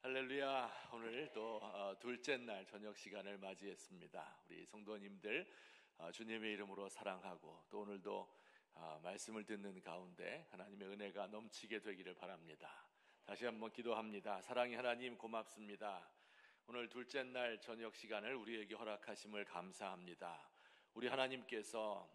할렐루야. 오늘 또 둘째 날 저녁 시간을 맞이했습니다. 우리 성도님들 주님의 이름으로 사랑하고 또 오늘도 말씀을 듣는 가운데 하나님의 은혜가 넘치게 되기를 바랍니다. 다시 한번 기도합니다. 사랑의 하나님 고맙습니다. 오늘 둘째 날 저녁 시간을 우리에게 허락하심을 감사합니다. 우리 하나님께서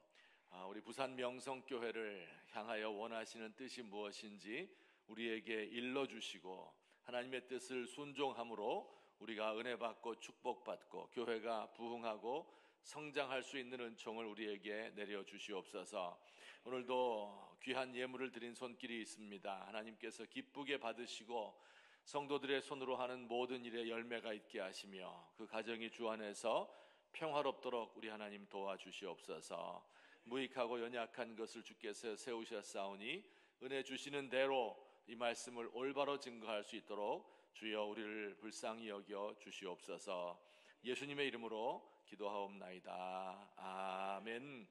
우리 부산 명성교회를 향하여 원하시는 뜻이 무엇인지 우리에게 일러주시고 하나님의 뜻을 순종함으로 우리가 은혜 받고 축복받고 교회가 부흥하고 성장할 수 있는 은총을 우리에게 내려주시옵소서. 오늘도 귀한 예물을 드린 손길이 있습니다. 하나님께서 기쁘게 받으시고 성도들의 손으로 하는 모든 일에 열매가 있게 하시며 그 가정이 주 안에서 평화롭도록 우리 하나님 도와주시옵소서. 무익하고 연약한 것을 주께서 세우셨사오니 은혜 주시는 대로 이 말씀을 올바로 증거할 수 있도록 주여 우리를 불쌍히 여겨 주시옵소서. 예수님의 이름으로 기도하옵나이다. 아멘.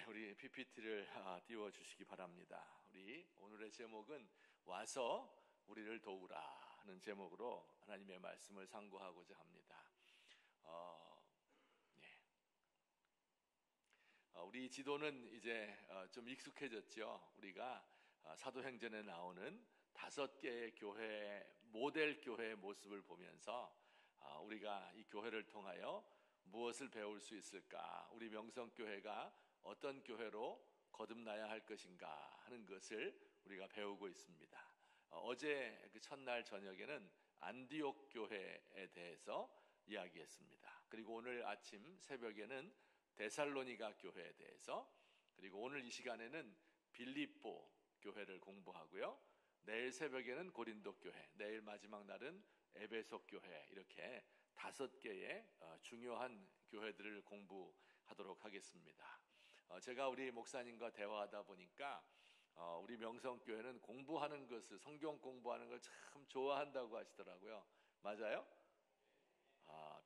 우리 PPT를 띄워주시기 바랍니다. 우리 오늘의 제목은 와서 우리를 도우라 하는 제목으로 하나님의 말씀을 상고하고자 합니다. 우리 지도는 이제 좀 익숙해졌죠. 우리가 사도행전에 나오는 5개의 교회, 모델 교회의 모습을 보면서 우리가 이 교회를 통하여 무엇을 배울 수 있을까, 우리 명성교회가 어떤 교회로 거듭나야 할 것인가 하는 것을 우리가 배우고 있습니다. 어제 그 첫날 저녁에는 안디옥 교회에 대해서 이야기했습니다. 그리고 오늘 아침 새벽에는 데살로니가 교회에 대해서, 그리고 오늘 이 시간에는 빌립보 교회를 공부하고요. 내일 새벽에는 고린도 교회, 내일 마지막 날은 에베소 교회, 이렇게 5개의 중요한 교회들을 공부하도록 하겠습니다. 제가 우리 목사님과 대화하다 보니까 우리 명성교회는 공부하는 것을, 성경 공부하는 걸 참 좋아한다고 하시더라고요. 맞아요?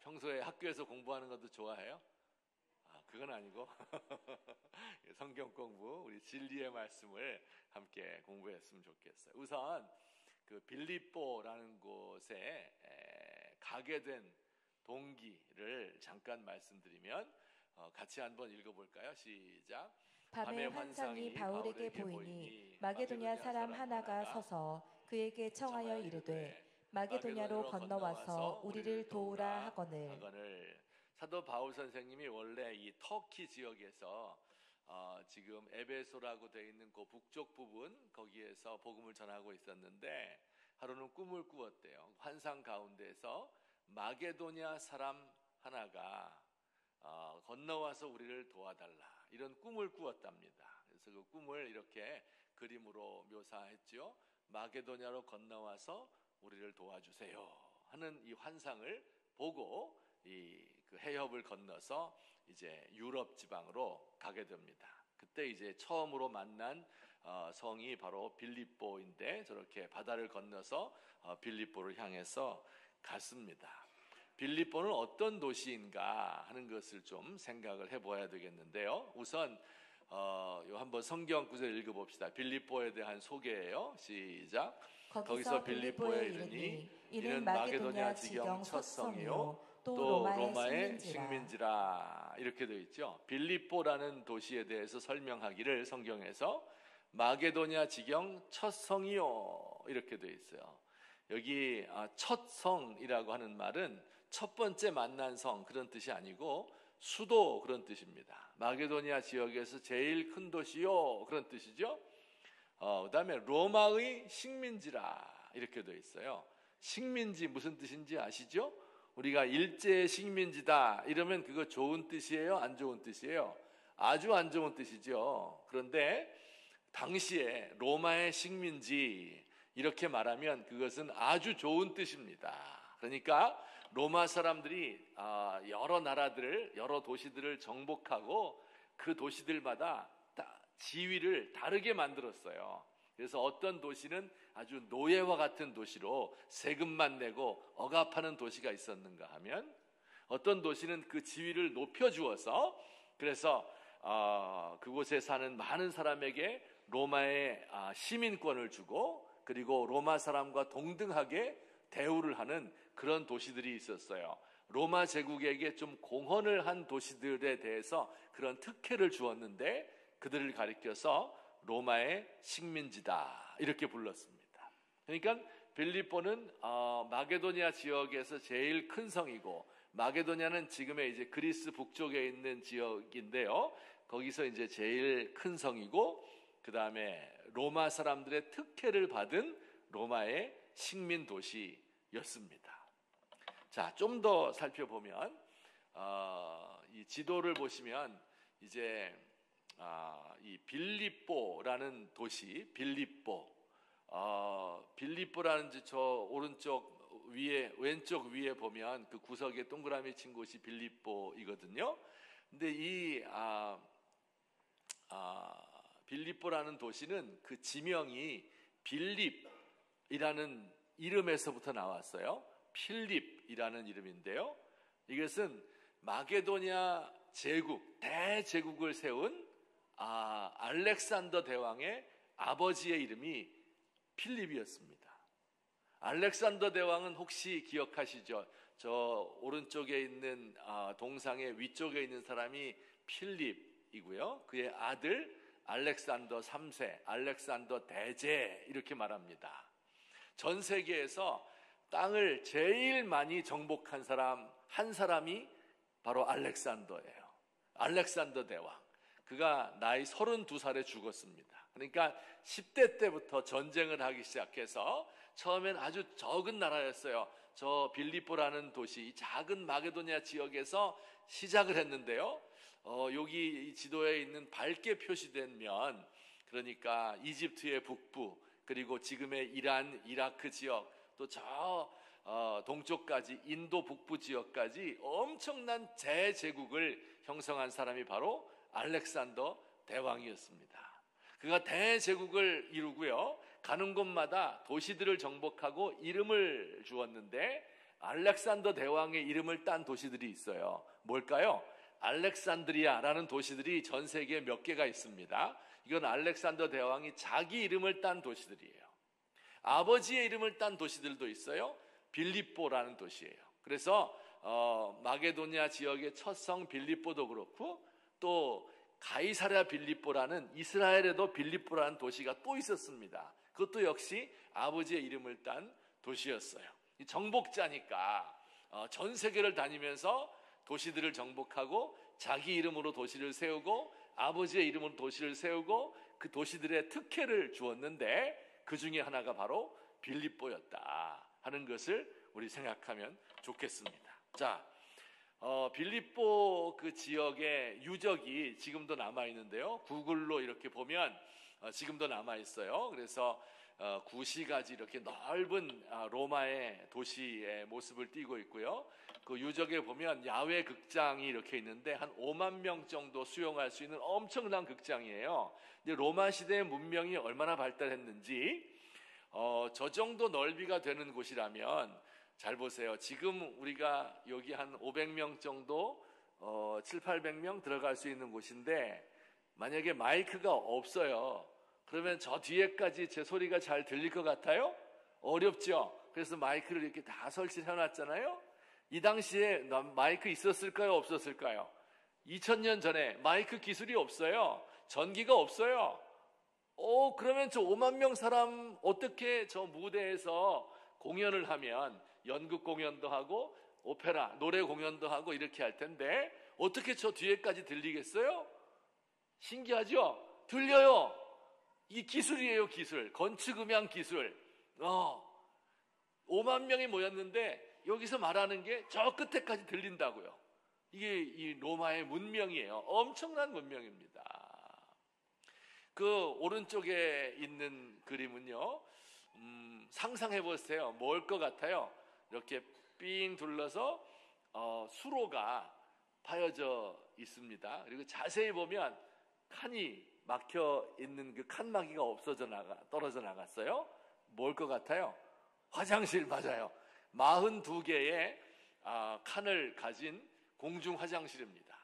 평소에 학교에서 공부하는 것도 좋아해요? 그건 아니고 성경 공부, 우리 진리의 말씀을 함께 공부했으면 좋겠어요. 우선 그 빌립보라는 곳에 가게 된 동기를 잠깐 말씀드리면 같이 한번 읽어볼까요? 시작. 밤에 환상이 바울에게 보이니 마게도냐 사람 하나가 서서 그에게 청하여 이르되 마게도냐로 건너와서 우리를 도우라 하거늘. 사도 바울 선생님이 원래 이 터키 지역에서 지금 에베소라고 되어 있는 그 북쪽 부분, 거기에서 복음을 전하고 있었는데 하루는 꿈을 꾸었대요. 환상 가운데서 마게도냐 사람 하나가 건너와서 우리를 도와달라, 이런 꿈을 꾸었답니다. 그래서 그 꿈을 이렇게 그림으로 묘사했죠. 마게도냐로 건너와서 우리를 도와주세요 하는 이 환상을 보고 그 해협을 건너서 이제 유럽 지방으로 가게 됩니다. 그때 이제 처음으로 만난 성이 바로 빌립보인데, 저렇게 바다를 건너서 빌립보를 향해서 갔습니다. 빌립보는 어떤 도시인가 하는 것을 좀 생각을 해봐야 되겠는데요. 우선 한번 성경 구절 읽어봅시다. 빌립보에 대한 소개예요. 시작. 거기서 빌립보에 이르니 이는 마게도냐 지경 첫 성이요 또 로마의 식민지라, 이렇게 되어 있죠. 빌립보라는 도시에 대해서 설명하기를 성경에서 마게도냐 지경 첫 성이요 이렇게 되어 있어요. 여기 첫 성이라고 하는 말은 첫 번째 만난 성, 그런 뜻이 아니고 수도, 그런 뜻입니다. 마게도냐 지역에서 제일 큰 도시요, 그런 뜻이죠. 그 다음에 로마의 식민지라, 이렇게 되어 있어요. 식민지 무슨 뜻인지 아시죠? 우리가 일제의 식민지다 이러면 그거 좋은 뜻이에요? 안 좋은 뜻이에요? 아주 안 좋은 뜻이죠. 그런데 당시에 로마의 식민지 이렇게 말하면 그것은 아주 좋은 뜻입니다. 그러니까 로마 사람들이 여러 나라들을, 여러 도시들을 정복하고 그 도시들마다 지위를 다르게 만들었어요. 그래서 어떤 도시는 아주 노예와 같은 도시로 세금만 내고 억압하는 도시가 있었는가 하면, 어떤 도시는 그 지위를 높여주어서, 그래서 그곳에 사는 많은 사람에게 로마의 시민권을 주고 그리고 로마 사람과 동등하게 대우를 하는 그런 도시들이 있었어요. 로마 제국에게 좀 공헌을 한 도시들에 대해서 그런 특혜를 주었는데 그들을 가리켜서 로마의 식민지다 이렇게 불렀습니다. 그러니까 빌립보는 마게도니아 지역에서 제일 큰 성이고, 마게도니아는 지금의 이제 그리스 북쪽에 있는 지역인데요. 거기서 이제 제일 큰 성이고, 그 다음에 로마 사람들의 특혜를 받은 로마의 식민 도시였습니다. 자, 좀 더 살펴보면 이 지도를 보시면 이제 이 빌립보라는 도시, 빌립보라는 저 오른쪽 위에 왼쪽 위에 보면 그 구석에 동그라미 친 곳이 빌립보이거든요. 근데 이 빌립보라는 도시는 그 지명이 빌립이라는 이름에서부터 나왔어요. 필립이라는 이름인데요. 이것은 마게도니아 제국, 대제국을 세운 알렉산더 대왕의 아버지의 이름이 필립이었습니다. 알렉산더 대왕은 혹시 기억하시죠? 저 오른쪽에 있는 동상의 위쪽에 있는 사람이 필립이고요. 그의 아들 알렉산더 3세, 알렉산더 대제 이렇게 말합니다. 전 세계에서 땅을 제일 많이 정복한 사람 한 사람이 바로 알렉산더예요. 알렉산더 대왕. 그가 나이 32살에 죽었습니다. 그러니까 10대 때부터 전쟁을 하기 시작해서 처음엔 아주 적은 나라였어요. 저 빌립보라는 도시, 이 작은 마게도니아 지역에서 시작을 했는데요. 여기 이 지도에 있는 밝게 표시된 면, 그러니까 이집트의 북부, 그리고 지금의 이란, 이라크 지역, 또 저 동쪽까지 인도 북부 지역까지 엄청난 대제국을 형성한 사람이 바로 알렉산더 대왕이었습니다. 그가 대제국을 이루고요, 가는 곳마다 도시들을 정복하고 이름을 주었는데 알렉산더 대왕의 이름을 딴 도시들이 있어요. 뭘까요? 알렉산드리아라는 도시들이 전 세계에 몇 개가 있습니다. 이건 알렉산더 대왕이 자기 이름을 딴 도시들이에요. 아버지의 이름을 딴 도시들도 있어요. 빌립보라는 도시예요. 그래서 마게도니아 지역의 첫 성 빌립보도 그렇고, 또 가이사랴 빌립보라는 이스라엘에도 빌립보라는 도시가 또 있었습니다. 그것도 역시 아버지의 이름을 딴 도시였어요. 정복자니까 전 세계를 다니면서 도시들을 정복하고 자기 이름으로 도시를 세우고 아버지의 이름으로 도시를 세우고 그 도시들의 특혜를 주었는데 그 중에 하나가 바로 빌립보였다 하는 것을 우리 생각하면 좋겠습니다. 자, 빌립보 그 지역의 유적이 지금도 남아있는데요. 구글로 이렇게 보면 지금도 남아있어요. 그래서 구시가지 이렇게 넓은 로마의 도시의 모습을 띠고 있고요. 그 유적에 보면 야외 극장이 이렇게 있는데 한 5만 명 정도 수용할 수 있는 엄청난 극장이에요. 근데 로마 시대의 문명이 얼마나 발달했는지 저 정도 넓이가 되는 곳이라면, 잘 보세요. 지금 우리가 여기 한 500명 정도 7, 800명 들어갈 수 있는 곳인데 만약에 마이크가 없어요. 그러면 저 뒤에까지 제 소리가 잘 들릴 것 같아요? 어렵죠? 그래서 마이크를 이렇게 다 설치해 놨잖아요. 이 당시에 마이크 있었을까요? 없었을까요? 2000년 전에 마이크 기술이 없어요. 전기가 없어요. 그러면 저 5만 명 사람 어떻게 저 무대에서 공연을 하면 연극 공연도 하고 오페라, 노래 공연도 하고 이렇게 할 텐데 어떻게 저 뒤에까지 들리겠어요? 신기하죠? 들려요. 이 기술이에요, 기술. 건축음향 기술. 5만 명이 모였는데 여기서 말하는 게 저 끝에까지 들린다고요. 이게 이 로마의 문명이에요. 엄청난 문명입니다. 그 오른쪽에 있는 그림은요, 상상해 보세요. 뭘 것 같아요? 이렇게 삥 둘러서 수로가 파여져 있습니다. 그리고 자세히 보면 칸이 막혀 있는 그 칸막이가 떨어져 나갔어요. 뭘 것 같아요? 화장실. 맞아요. 42개의 칸을 가진 공중 화장실입니다.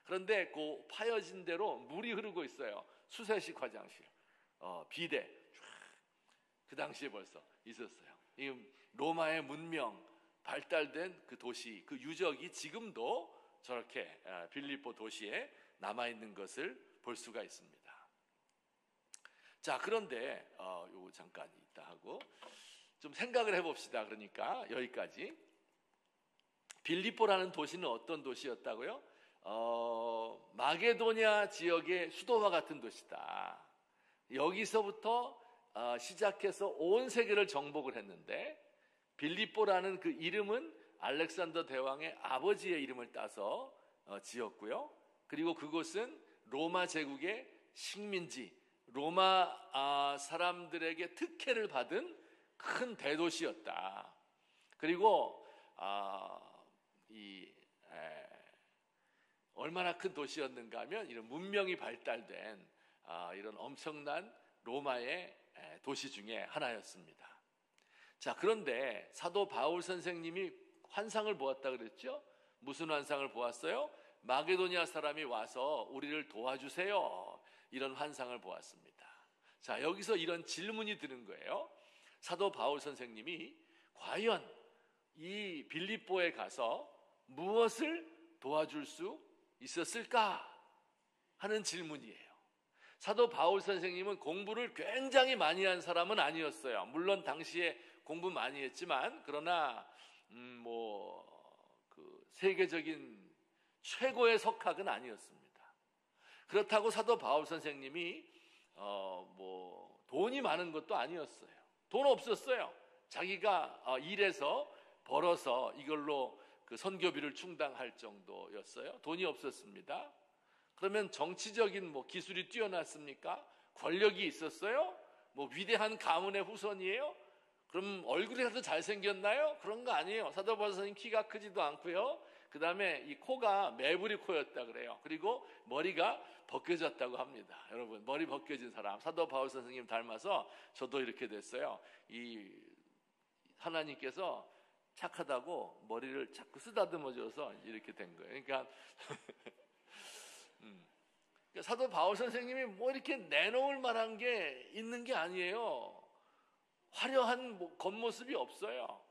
그런데 그 파여진 대로 물이 흐르고 있어요. 수세식 화장실, 비데. 그 당시에 벌써 있었어요. 이 로마의 문명, 발달된 그 도시, 그 유적이 지금도 저렇게 빌립보 도시에 남아있는 것을 볼 수가 있습니다. 자, 그런데 요거 잠깐 있다 하고 좀 생각을 해봅시다. 그러니까 여기까지. 빌립보라는 도시는 어떤 도시였다고요? 마게도냐 지역의 수도와 같은 도시다. 여기서부터 시작해서 온 세계를 정복을 했는데, 빌립보라는 그 이름은 알렉산더 대왕의 아버지의 이름을 따서 지었고요. 그리고 그곳은 로마 제국의 식민지, 로마 사람들에게 특혜를 받은 큰 대도시였다. 그리고 얼마나 큰 도시였는가 하면 이런 문명이 발달된 이런 엄청난 로마의 도시 중에 하나였습니다. 자, 그런데 사도 바울 선생님이 환상을 보았다 그랬죠? 무슨 환상을 보았어요? 마게도냐 사람이 와서 우리를 도와주세요. 이런 환상을 보았습니다. 자, 여기서 이런 질문이 드는 거예요. 사도 바울 선생님이 과연 이 빌립보에 가서 무엇을 도와줄 수 있었을까 하는 질문이에요. 사도 바울 선생님은 공부를 굉장히 많이 한 사람은 아니었어요. 물론 당시에 공부 많이 했지만, 그러나 그 세계적인 최고의 석학은 아니었습니다. 그렇다고 사도 바울 선생님이 돈이 많은 것도 아니었어요. 돈 없었어요. 자기가 일해서 벌어서 이걸로 그 선교비를 충당할 정도였어요. 돈이 없었습니다. 그러면 정치적인 기술이 뛰어났습니까? 권력이 있었어요? 위대한 가문의 후손이에요? 그럼 얼굴이라도 잘생겼나요? 그런 거 아니에요. 사도 바울 선생님 키가 크지도 않고요. 그 다음에 이 코가 매부리 코였다 그래요. 그리고 머리가 벗겨졌다고 합니다. 여러분, 머리 벗겨진 사람, 사도 바울 선생님 닮아서 저도 이렇게 됐어요. 이 하나님께서 착하다고 머리를 자꾸 쓰다듬어줘서 이렇게 된 거예요. 그러니까 사도 바울 선생님이 이렇게 내놓을 만한 게 있는 게 아니에요. 화려한 겉모습이 없어요.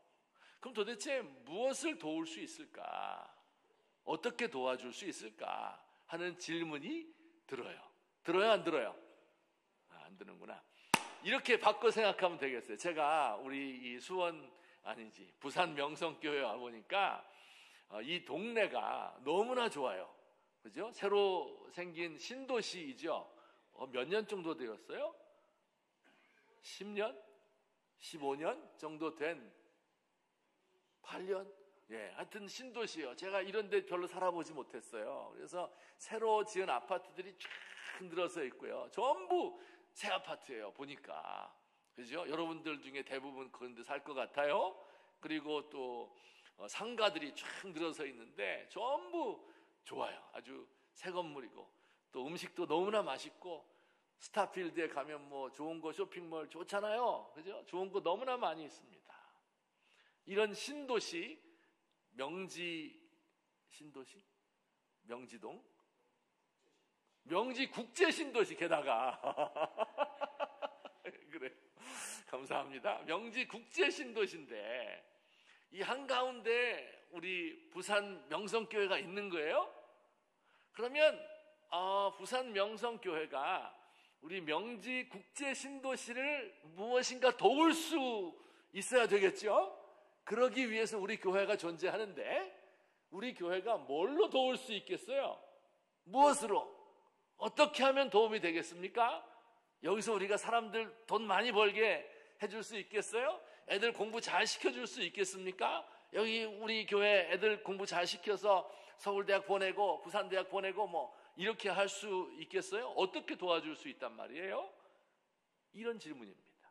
그럼 도대체 무엇을 도울 수 있을까? 어떻게 도와줄 수 있을까? 하는 질문이 들어요. 들어요, 안 들어요? 안 드는구나. 이렇게 바꿔 생각하면 되겠어요. 제가 우리 이 부산 명성교회 와보니까 이 동네가 너무나 좋아요. 그죠? 새로 생긴 신도시이죠. 몇 년 정도 되었어요? 10년? 15년 정도 된 8년? 하여튼 신도시요. 제가 이런 데 별로 살아보지 못했어요. 그래서 새로 지은 아파트들이 쫙 흔들어서 있고요. 전부 새 아파트예요, 보니까. 그죠? 여러분들 중에 대부분 그런 데 살 것 같아요. 그리고 또 상가들이 쫙 늘어서 있는데 전부 좋아요. 아주 새 건물이고, 또 음식도 너무나 맛있고, 스타필드에 가면 좋은 거 쇼핑몰 좋잖아요. 그죠? 좋은 거 너무나 많이 있습니다. 이런 신도시, 명지동? 명지국제신도시, 게다가. 그래. 감사합니다. 명지국제신도시인데, 이 한가운데 우리 부산 명성교회가 있는 거예요? 그러면, 부산 명성교회가 우리 명지국제신도시를 무엇인가 도울 수 있어야 되겠죠? 그러기 위해서 우리 교회가 존재하는데, 우리 교회가 뭘로 도울 수 있겠어요? 무엇으로? 어떻게 하면 도움이 되겠습니까? 여기서 우리가 사람들 돈 많이 벌게 해줄 수 있겠어요? 애들 공부 잘 시켜줄 수 있겠습니까? 여기 우리 교회 애들 공부 잘 시켜서 서울대학 보내고 부산대학 보내고 이렇게 할 수 있겠어요? 어떻게 도와줄 수 있단 말이에요? 이런 질문입니다.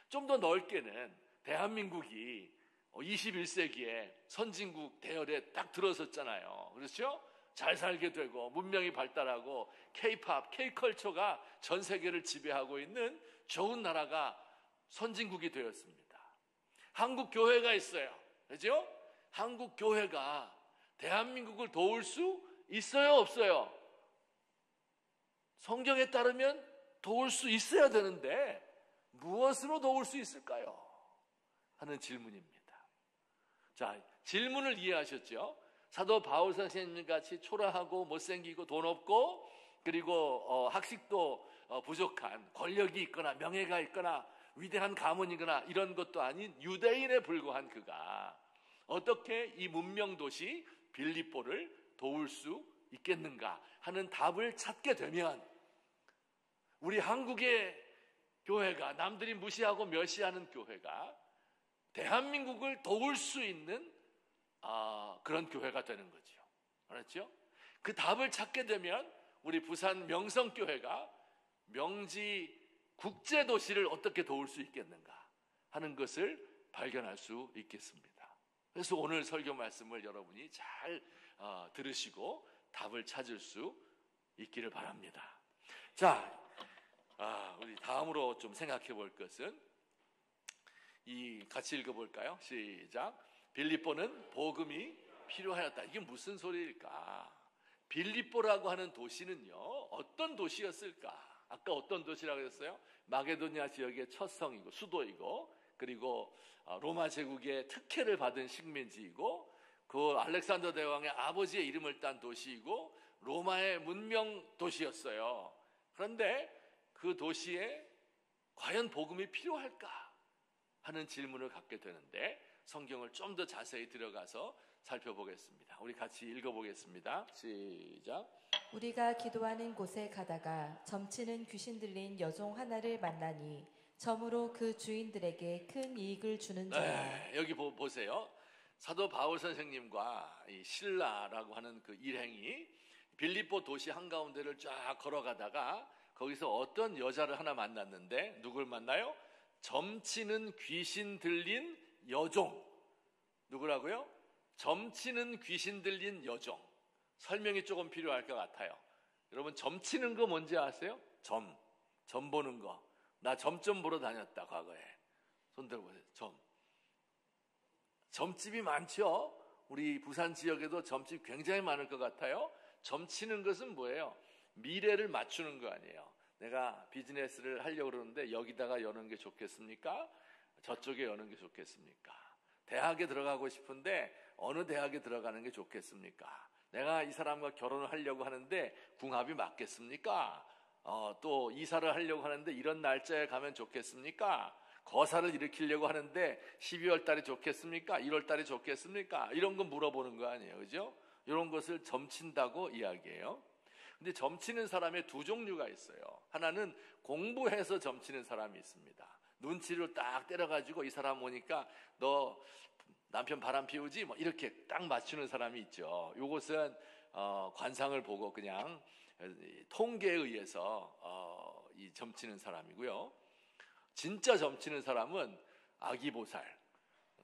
좀 더 넓게는 대한민국이 21세기에 선진국 대열에 딱 들어섰잖아요. 그렇죠? 잘 살게 되고 문명이 발달하고 K-팝, K-컬처가 전 세계를 지배하고 있는 좋은 나라가 선진국이 되었습니다. 한국 교회가 있어요. 그렇죠? 한국 교회가 대한민국을 도울 수 있어요, 없어요? 성경에 따르면 도울 수 있어야 되는데 무엇으로 도울 수 있을까요? 하는 질문입니다. 자, 질문을 이해하셨죠? 사도 바울 선생님 같이 초라하고 못생기고 돈 없고 그리고 학식도 부족한, 권력이 있거나 명예가 있거나 위대한 가문이거나 이런 것도 아닌 유대인에 불과한 그가 어떻게 이 문명 도시 빌립보를 도울 수 있겠는가 하는 답을 찾게 되면, 우리 한국의 교회가, 남들이 무시하고 멸시하는 교회가 대한민국을 도울 수 있는 그런 교회가 되는 거죠. 알았죠? 그 답을 찾게 되면 우리 부산 명성교회가 명지 국제도시를 어떻게 도울 수 있겠는가 하는 것을 발견할 수 있겠습니다. 그래서 오늘 설교 말씀을 여러분이 잘 들으시고 답을 찾을 수 있기를 바랍니다. 자, 우리 다음으로 좀 생각해 볼 것은 같이 읽어볼까요? 시작. 빌립보는 복음이 필요하였다. 이게 무슨 소리일까? 빌립보라고 하는 도시는요, 어떤 도시였을까? 아까 어떤 도시라고 했어요? 마게도니아 지역의 첫 성이고 수도이고, 그리고 로마 제국의 특혜를 받은 식민지이고, 그 알렉산더 대왕의 아버지의 이름을 딴 도시이고, 로마의 문명 도시였어요. 그런데 그 도시에 과연 복음이 필요할까 하는 질문을 갖게 되는데, 성경을 좀 더 자세히 들어가서 살펴보겠습니다. 우리 같이 읽어보겠습니다. 시작. 우리가 기도하는 곳에 가다가 점치는 귀신 들린 여종 하나를 만나니 점으로 그 주인들에게 큰 이익을 주는 자라. 여기 보세요. 사도 바울 선생님과 이 실라라고 하는 그 일행이 빌립보 도시 한가운데를 쫙 걸어가다가 거기서 어떤 여자를 하나 만났는데, 누굴 만나요? 점치는 귀신 들린 여종. 누구라고요? 점치는 귀신 들린 여종. 설명이 조금 필요할 것 같아요. 여러분, 점치는 거 뭔지 아세요? 점 보는 거. 나 점점 보러 다녔다, 과거에. 손 들어보세요. 점집이 많죠? 우리 부산 지역에도 점집 굉장히 많을 것 같아요. 점치는 것은 뭐예요? 미래를 맞추는 거 아니에요. 내가 비즈니스를 하려고 그러는데 여기다가 여는 게 좋겠습니까? 저쪽에 여는 게 좋겠습니까? 대학에 들어가고 싶은데 어느 대학에 들어가는 게 좋겠습니까? 내가 이 사람과 결혼을 하려고 하는데 궁합이 맞겠습니까? 또 이사를 하려고 하는데 이런 날짜에 가면 좋겠습니까? 거사를 일으키려고 하는데 12월 달에 좋겠습니까? 1월 달에 좋겠습니까? 이런 거 물어보는 거 아니에요, 그죠? 이런 것을 점친다고 이야기해요. 근데 점치는 사람의 두 종류가 있어요. 하나는 공부해서 점치는 사람이 있습니다. 눈치를 딱 때려가지고 이 사람 오니까 너 남편 바람 피우지? 뭐 이렇게 딱 맞추는 사람이 있죠. 요것은 관상을 보고 그냥 통계에 의해서 이 점치는 사람이고요. 진짜 점치는 사람은 아기보살,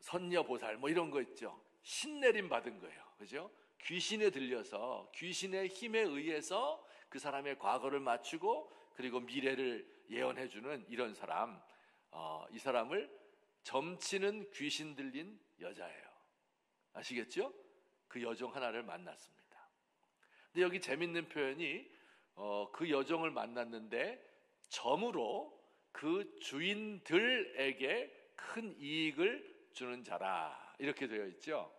선녀보살 뭐 이런 거 있죠. 신내림 받은 거예요. 그죠? 귀신에 들려서 귀신의 힘에 의해서 그 사람의 과거를 맞추고 그리고 미래를 예언해주는 이런 사람, 이 사람을 점치는 귀신 들린 여자예요. 아시겠죠? 그 여종 하나를 만났습니다. 근데 여기 재밌는 표현이 그 여종을 만났는데 점으로 그 주인들에게 큰 이익을 주는 자라 이렇게 되어 있죠.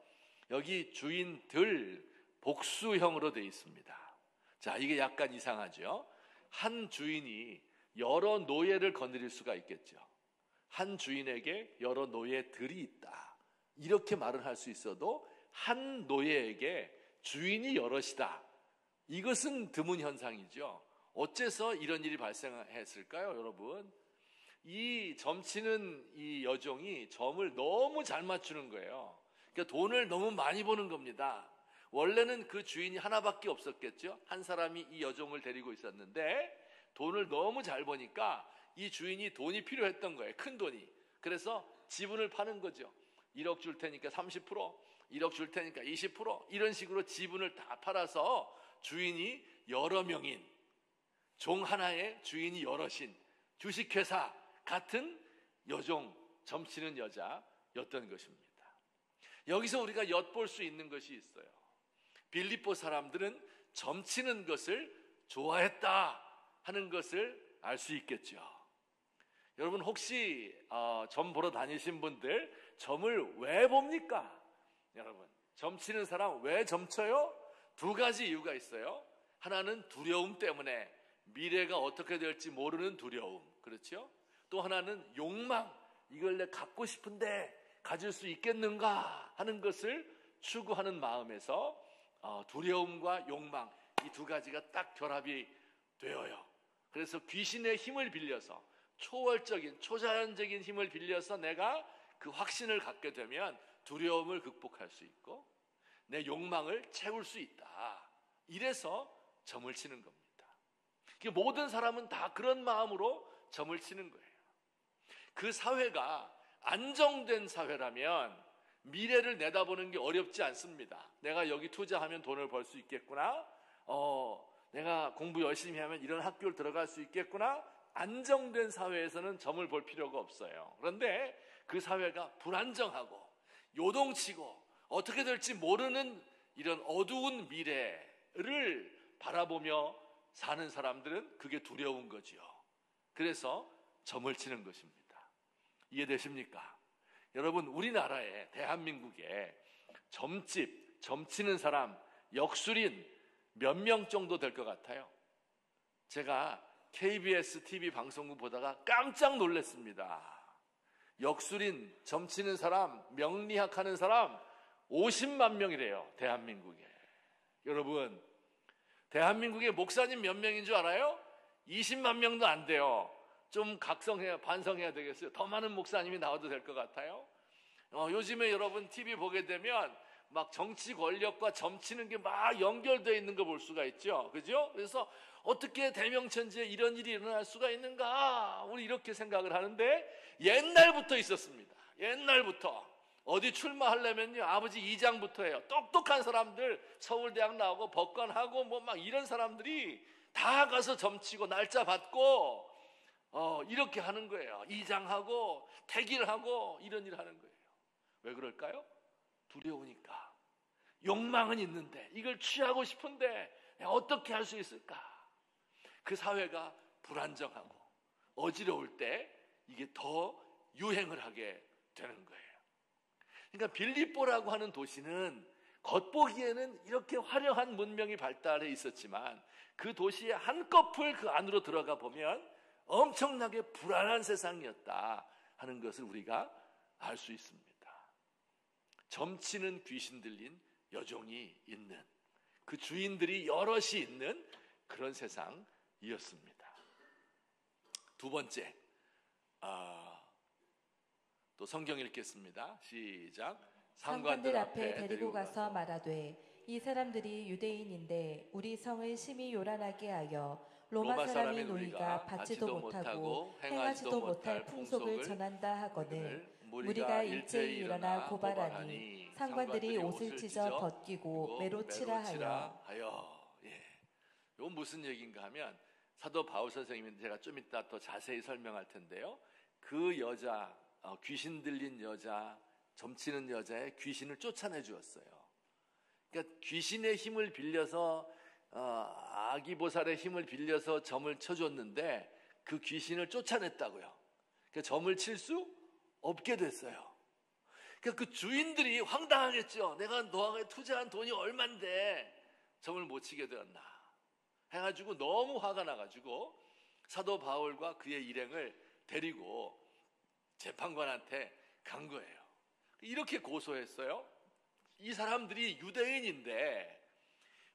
여기 주인들 복수형으로 되어 있습니다. 자, 이게 약간 이상하죠. 한 주인이 여러 노예를 거느릴 수가 있겠죠. 한 주인에게 여러 노예들이 있다 이렇게 말을 할 수 있어도 한 노예에게 주인이 여럿이다, 이것은 드문 현상이죠. 어째서 이런 일이 발생했을까요, 여러분? 이 점치는 이 여종이 점을 너무 잘 맞추는 거예요. 그러니까 돈을 너무 많이 버는 겁니다. 원래는 그 주인이 하나밖에 없었겠죠. 한 사람이 이 여종을 데리고 있었는데 돈을 너무 잘 버니까 이 주인이 돈이 필요했던 거예요. 큰 돈이. 그래서 지분을 파는 거죠. 1억 줄 테니까 30%, 1억 줄 테니까 20%, 이런 식으로 지분을 다 팔아서 주인이 여러 명인, 종 하나의 주인이 여럿인 주식회사 같은 여종, 점치는 여자였던 것입니다. 여기서 우리가 엿볼 수 있는 것이 있어요. 빌립보 사람들은 점치는 것을 좋아했다 하는 것을 알 수 있겠죠. 여러분 혹시 점 보러 다니신 분들 점을 왜 봅니까? 여러분 점 치는 사람 왜 점 쳐요? 두 가지 이유가 있어요. 하나는 두려움 때문에, 미래가 어떻게 될지 모르는 두려움, 그렇죠? 또 하나는 욕망, 이걸 내 갖고 싶은데 가질 수 있겠는가 하는 것을 추구하는 마음에서 두려움과 욕망, 이 두 가지가 딱 결합이 되어요. 그래서 귀신의 힘을 빌려서, 초월적인 초자연적인 힘을 빌려서 내가 그 확신을 갖게 되면 두려움을 극복할 수 있고 내 욕망을 채울 수 있다. 이래서 점을 치는 겁니다. 모든 사람은 다 그런 마음으로 점을 치는 거예요. 그 사회가 안정된 사회라면 미래를 내다보는 게 어렵지 않습니다. 내가 여기 투자하면 돈을 벌 수 있겠구나. 내가 공부 열심히 하면 이런 학교를 들어갈 수 있겠구나. 안정된 사회에서는 점을 볼 필요가 없어요. 그런데 그 사회가 불안정하고 요동치고 어떻게 될지 모르는 이런 어두운 미래를 바라보며 사는 사람들은 그게 두려운 거지요. 그래서 점을 치는 것입니다. 이해되십니까? 여러분, 우리나라에, 대한민국에 점집, 점치는 사람, 역술인 몇 명 정도 될 것 같아요? 제가 KBS TV 방송국 보다가 깜짝 놀랐습니다. 역술인, 점치는 사람, 명리학 하는 사람 50만 명이래요, 대한민국에. 여러분, 대한민국에 목사님 몇 명인 줄 알아요? 20만 명도 안 돼요. 좀 반성해야 되겠어요. 더 많은 목사님이 나와도 될 것 같아요. 요즘에 여러분 TV 보게 되면 막 정치 권력과 점치는 게 막 연결되어 있는 거 볼 수가 있죠. 그죠? 그래서 어떻게 대명천지에 이런 일이 일어날 수가 있는가? 우리 이렇게 생각을 하는데 옛날부터 있었습니다. 옛날부터. 어디 출마하려면요, 아버지 이장부터 해요. 똑똑한 사람들, 서울대학 나오고 법관하고 뭐 막 이런 사람들이 다 가서 점치고 날짜 받고 이렇게 하는 거예요. 이장하고 택일하고 이런 일 하는 거예요. 왜 그럴까요? 두려우니까. 욕망은 있는데 이걸 취하고 싶은데 어떻게 할 수 있을까? 그 사회가 불안정하고 어지러울 때 이게 더 유행을 하게 되는 거예요. 그러니까 빌립보라고 하는 도시는 겉보기에는 이렇게 화려한 문명이 발달해 있었지만 그 도시의 한꺼풀 그 안으로 들어가 보면 엄청나게 불안한 세상이었다 하는 것을 우리가 알 수 있습니다. 점치는 귀신 들린 여종이 있는, 그 주인들이 여럿이 있는 그런 세상이었습니다. 두 번째, 또 성경 읽겠습니다. 시작. 상관들 앞에 데리고 가서 말하되 이 사람들이 유대인인데 우리 성을 심히 요란하게 하여 로마 사람이 너희가 받지도 못하고 행하지도 못할 풍속을 전한다 하거늘 무리가 일제히 일어나 고발하니 상관들이 옷을 찢어 벗기고 매로 치라 하여. 이건 무슨 얘기인가 하면 사도 바울 선생님이 제가 좀 이따 더 자세히 설명할 텐데요. 그 여자, 귀신 들린 여자, 점치는 여자의 귀신을 쫓아내 주었어요. 그러니까 귀신의 힘을 빌려서 아기보살의 힘을 빌려서 점을 쳐줬는데 그 귀신을 쫓아냈다고요. 그러니까 점을 칠 수 없게 됐어요. 그러니까 그 주인들이 황당하겠죠. 내가 너에게 투자한 돈이 얼만데 점을 못 치게 되었나 해가지고 너무 화가 나가지고 사도 바울과 그의 일행을 데리고 재판관한테 간 거예요. 이렇게 고소했어요. 이 사람들이 유대인인데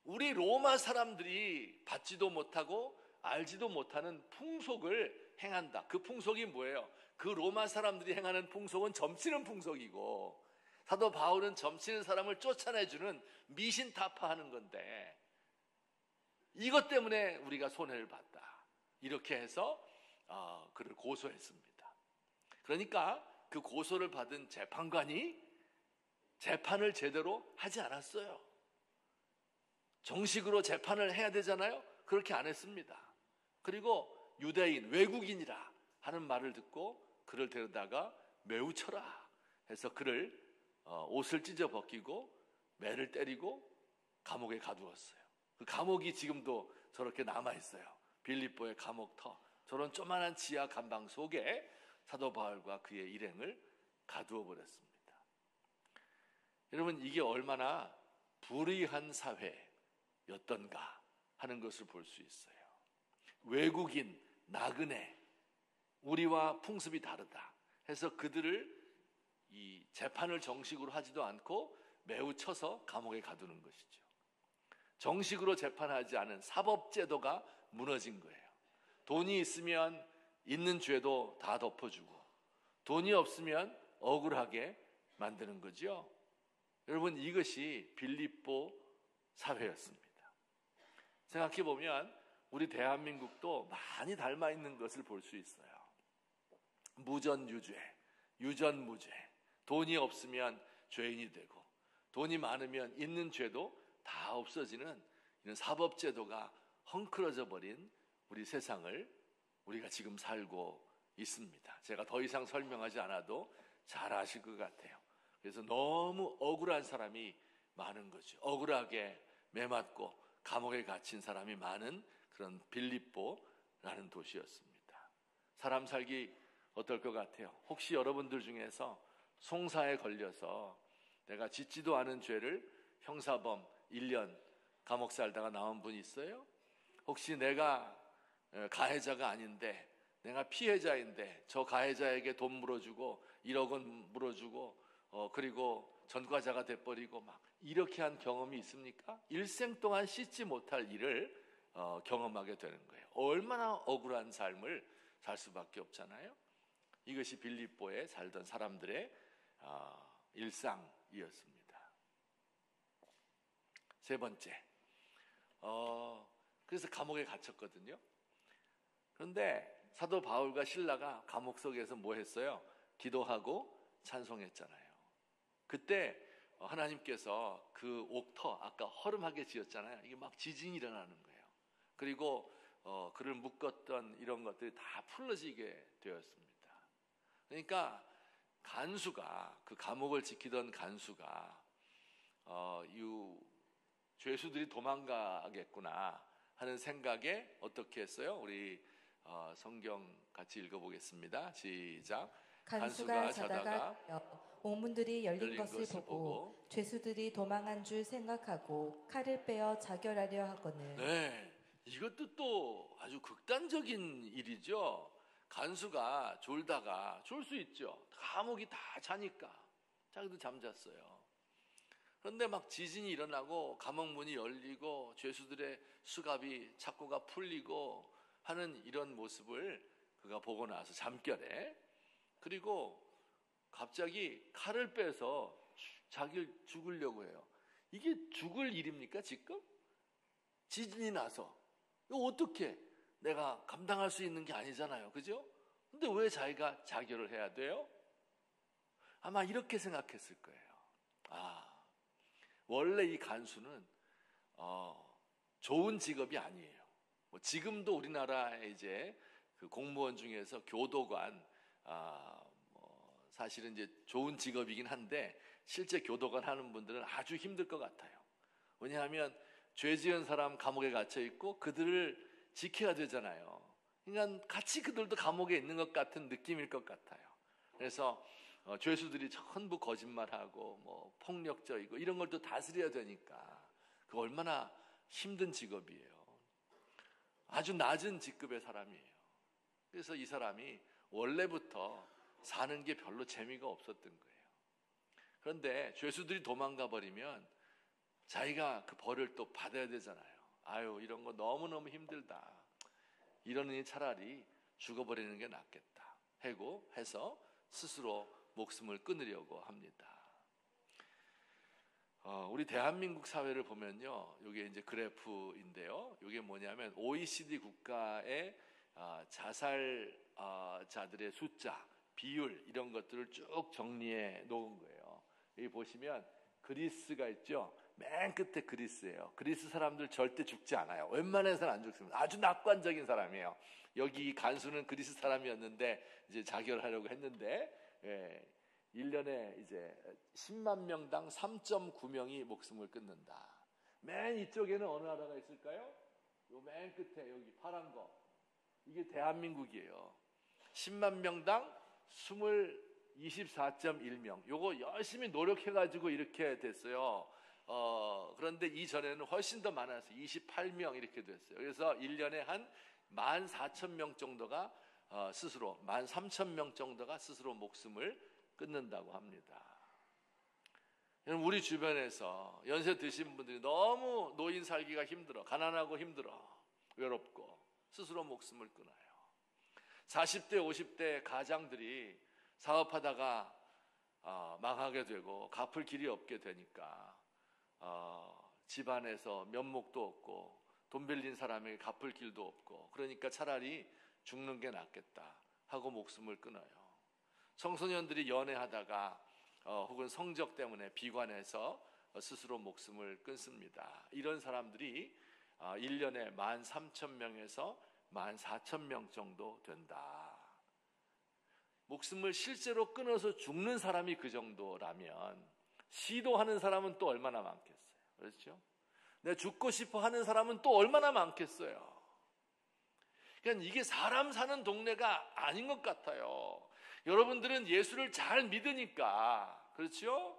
우리 로마 사람들이 받지도 못하고 알지도 못하는 풍속을 행한다. 그 풍속이 뭐예요? 그 로마 사람들이 행하는 풍속은 점치는 풍속이고 사도 바울은 점치는 사람을 쫓아내주는 미신타파하는 건데 이것 때문에 우리가 손해를 봤다. 이렇게 해서 그를 고소했습니다. 그러니까 그 고소를 받은 재판관이 재판을 제대로 하지 않았어요. 정식으로 재판을 해야 되잖아요. 그렇게 안 했습니다. 그리고 유대인, 외국인이라 하는 말을 듣고 그를 데려다가 매우 쳐라 해서 그를 옷을 찢어 벗기고 매를 때리고 감옥에 가두었어요. 그 감옥이 지금도 저렇게 남아있어요. 빌립보의 감옥터 저런 조만한 지하 감방 속에 사도 바울과 그의 일행을 가두어 버렸습니다. 여러분, 이게 얼마나 불의한 사회였던가 하는 것을 볼 수 있어요. 외국인, 나그네, 우리와 풍습이 다르다 해서 그들을 이 재판을 정식으로 하지도 않고 매우 쳐서 감옥에 가두는 것이죠. 정식으로 재판하지 않은 사법제도가 무너진 거예요. 돈이 있으면 있는 죄도 다 덮어주고 돈이 없으면 억울하게 만드는 거죠. 여러분, 이것이 빌립보 사회였습니다. 생각해보면 우리 대한민국도 많이 닮아 있는 것을 볼 수 있어요. 무전유죄, 유전무죄, 돈이 없으면 죄인이 되고 돈이 많으면 있는 죄도 다 없어지는 이런 사법제도가 헝클어져 버린 우리 세상을 우리가 지금 살고 있습니다. 제가 더 이상 설명하지 않아도 잘 아실 것 같아요. 그래서 너무 억울한 사람이 많은 거죠. 억울하게 매맞고 감옥에 갇힌 사람이 많은 그런 빌립보라는 도시였습니다. 사람 살기 어떨 것 같아요? 혹시 여러분들 중에서 송사에 걸려서 내가 짓지도 않은 죄를 형사범 1년 감옥 살다가 나온 분 있어요? 혹시 내가 가해자가 아닌데 내가 피해자인데 저 가해자에게 돈 물어주고 1억 원 물어주고 그리고 전과자가 돼버리고 막 이렇게 한 경험이 있습니까? 일생 동안 씻지 못할 일을 경험하게 되는 거예요. 얼마나 억울한 삶을 살 수밖에 없잖아요. 이것이 빌립보에 살던 사람들의 일상이었습니다. 세 번째, 그래서 감옥에 갇혔거든요. 그런데 사도 바울과 실라가 감옥 속에서 뭐 했어요? 기도하고 찬송했잖아요. 그때 하나님께서 그 옥터, 아까 허름하게 지었잖아요. 이게 막 지진이 일어나는 거예요. 그리고 그를 묶었던 이런 것들이 다 풀어지게 되었습니다. 그러니까 간수가, 그 감옥을 지키던 간수가 이 죄수들이 도망가겠구나 하는 생각에 어떻게 했어요? 우리 성경 같이 읽어보겠습니다. 시작. 간수가 자다가 옥문들이 열린 것을 보고 죄수들이 도망한 줄 생각하고 칼을 빼어 자결하려 하거늘. 네, 이것도 또 아주 극단적인 일이죠. 간수가 졸다가 졸 수 있죠. 감옥이 다 자니까 자기도 잠잤어요. 그런데 막 지진이 일어나고 감옥 문이 열리고 죄수들의 수갑이 착고가 풀리고 하는 이런 모습을 그가 보고 나서 잠결에, 그리고 갑자기 칼을 빼서 자기를 죽으려고 해요. 이게 죽을 일입니까 지금? 지진이 나서 이거 어떻게 내가 감당할 수 있는 게 아니잖아요, 그죠? 근데 왜 자기가 자결을 해야 돼요? 아마 이렇게 생각했을 거예요. 원래 이 간수는 좋은 직업이 아니에요. 뭐 지금도 우리나라에 이제 그 공무원 중에서 교도관, 사실은 이제 좋은 직업이긴 한데 실제 교도관 하는 분들은 아주 힘들 것 같아요. 왜냐하면 죄 지은 사람 감옥에 갇혀 있고 그들을 지켜야 되잖아요. 그러니까 같이 그들도 감옥에 있는 것 같은 느낌일 것 같아요. 그래서 죄수들이 전부 거짓말하고 뭐 폭력적이고 이런 걸 또 다스려야 되니까 그 얼마나 힘든 직업이에요. 아주 낮은 직급의 사람이에요. 그래서 이 사람이 원래부터 사는 게 별로 재미가 없었던 거예요. 그런데 죄수들이 도망가 버리면 자기가 그 벌을 또 받아야 되잖아요. 아유, 이런 거 너무너무 힘들다. 이러니 차라리 죽어버리는 게 낫겠다 하고 해서 스스로 목숨을 끊으려고 합니다. 우리 대한민국 사회를 보면요, 이게 이제 그래프인데요. 이게 뭐냐면 OECD 국가의 자살자들의 숫자, 비율 이런 것들을 쭉 정리해 놓은 거예요. 여기 보시면 그리스가 있죠. 맨 끝에 그리스예요. 그리스 사람들 절대 죽지 않아요. 웬만해서는 안 죽습니다. 아주 낙관적인 사람이에요. 여기 간수는 그리스 사람이었는데 이제 자결하려고 했는데 1년에 이제 10만 명당 3.9명이 목숨을 끊는다. 맨 이쪽에는 어느 나라가 있을까요? 요 맨 끝에 여기 파란 거. 이게 대한민국이에요. 10만 명당 24.1명. 요거 열심히 노력해가지고 이렇게 됐어요. 그런데 이전에는 훨씬 더 많아서 28명 이렇게 됐어요. 그래서 1년에 한 14,000명 정도가 스스로, 13,000명 정도가 스스로 목숨을 끊는다고 합니다. 우리 주변에서 연세 드신 분들이 너무 노인 살기가 힘들어, 가난하고 힘들어, 외롭고 스스로 목숨을 끊어요. 40대, 50대 가장들이 사업하다가 망하게 되고 갚을 길이 없게 되니까 집안에서 면목도 없고 돈 빌린 사람에게 갚을 길도 없고, 그러니까 차라리 죽는 게 낫겠다 하고 목숨을 끊어요. 청소년들이 연애하다가 혹은 성적 때문에 비관해서 스스로 목숨을 끊습니다. 이런 사람들이 1년에 13,000명에서 14,000명 정도 된다. 목숨을 실제로 끊어서 죽는 사람이 그 정도라면 시도하는 사람은 또 얼마나 많겠어요? 그렇죠? 내가 죽고 싶어 하는 사람은 또 얼마나 많겠어요? 그러니까 이게 사람 사는 동네가 아닌 것 같아요. 여러분들은 예수를 잘 믿으니까, 그렇죠?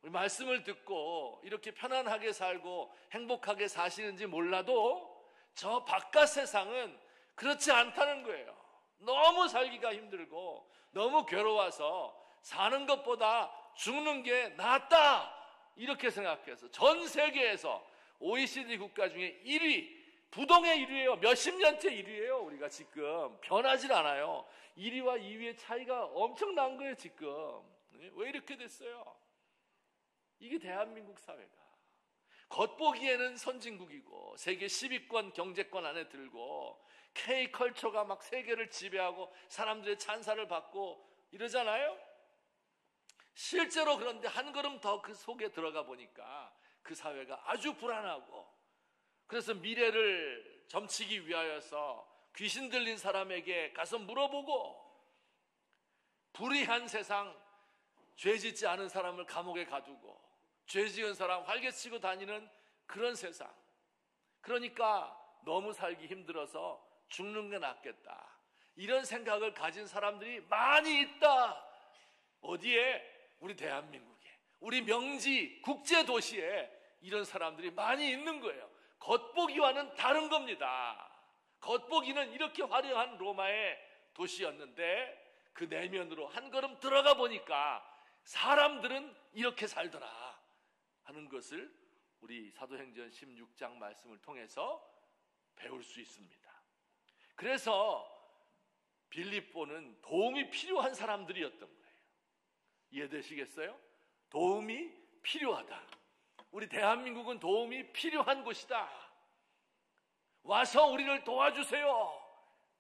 우리 말씀을 듣고 이렇게 편안하게 살고 행복하게 사시는지 몰라도 저 바깥 세상은 그렇지 않다는 거예요. 너무 살기가 힘들고 너무 괴로워서 사는 것보다 죽는 게 낫다, 이렇게 생각해서 전 세계에서 OECD 국가 중에 1위, 부동의 1위예요. 몇십 년째 1위예요. 우리가 지금 변하질 않아요. 1위와 2위의 차이가 엄청난 거예요. 지금 왜 이렇게 됐어요? 이게 대한민국 사회가 겉보기에는 선진국이고 세계 10위권 경제권 안에 들고 K컬처가 막 세계를 지배하고 사람들의 찬사를 받고 이러잖아요. 실제로 그런데 한 걸음 더 그 속에 들어가 보니까 그 사회가 아주 불안하고, 그래서 미래를 점치기 위하여서 귀신 들린 사람에게 가서 물어보고, 불의한 세상, 죄 짓지 않은 사람을 감옥에 가두고 죄 지은 사람 활개치고 다니는 그런 세상. 그러니까 너무 살기 힘들어서 죽는 게 낫겠다, 이런 생각을 가진 사람들이 많이 있다. 어디에? 우리 대한민국에, 우리 명지 국제도시에 이런 사람들이 많이 있는 거예요. 겉보기와는 다른 겁니다. 겉보기는 이렇게 화려한 로마의 도시였는데 그 내면으로 한 걸음 들어가 보니까 사람들은 이렇게 살더라 하는 것을 우리 사도행전 16장 말씀을 통해서 배울 수 있습니다. 그래서 빌립보는 도움이 필요한 사람들이었던 거예요. 이해되시겠어요? 도움이 필요하다. 우리 대한민국은 도움이 필요한 곳이다. 와서 우리를 도와주세요.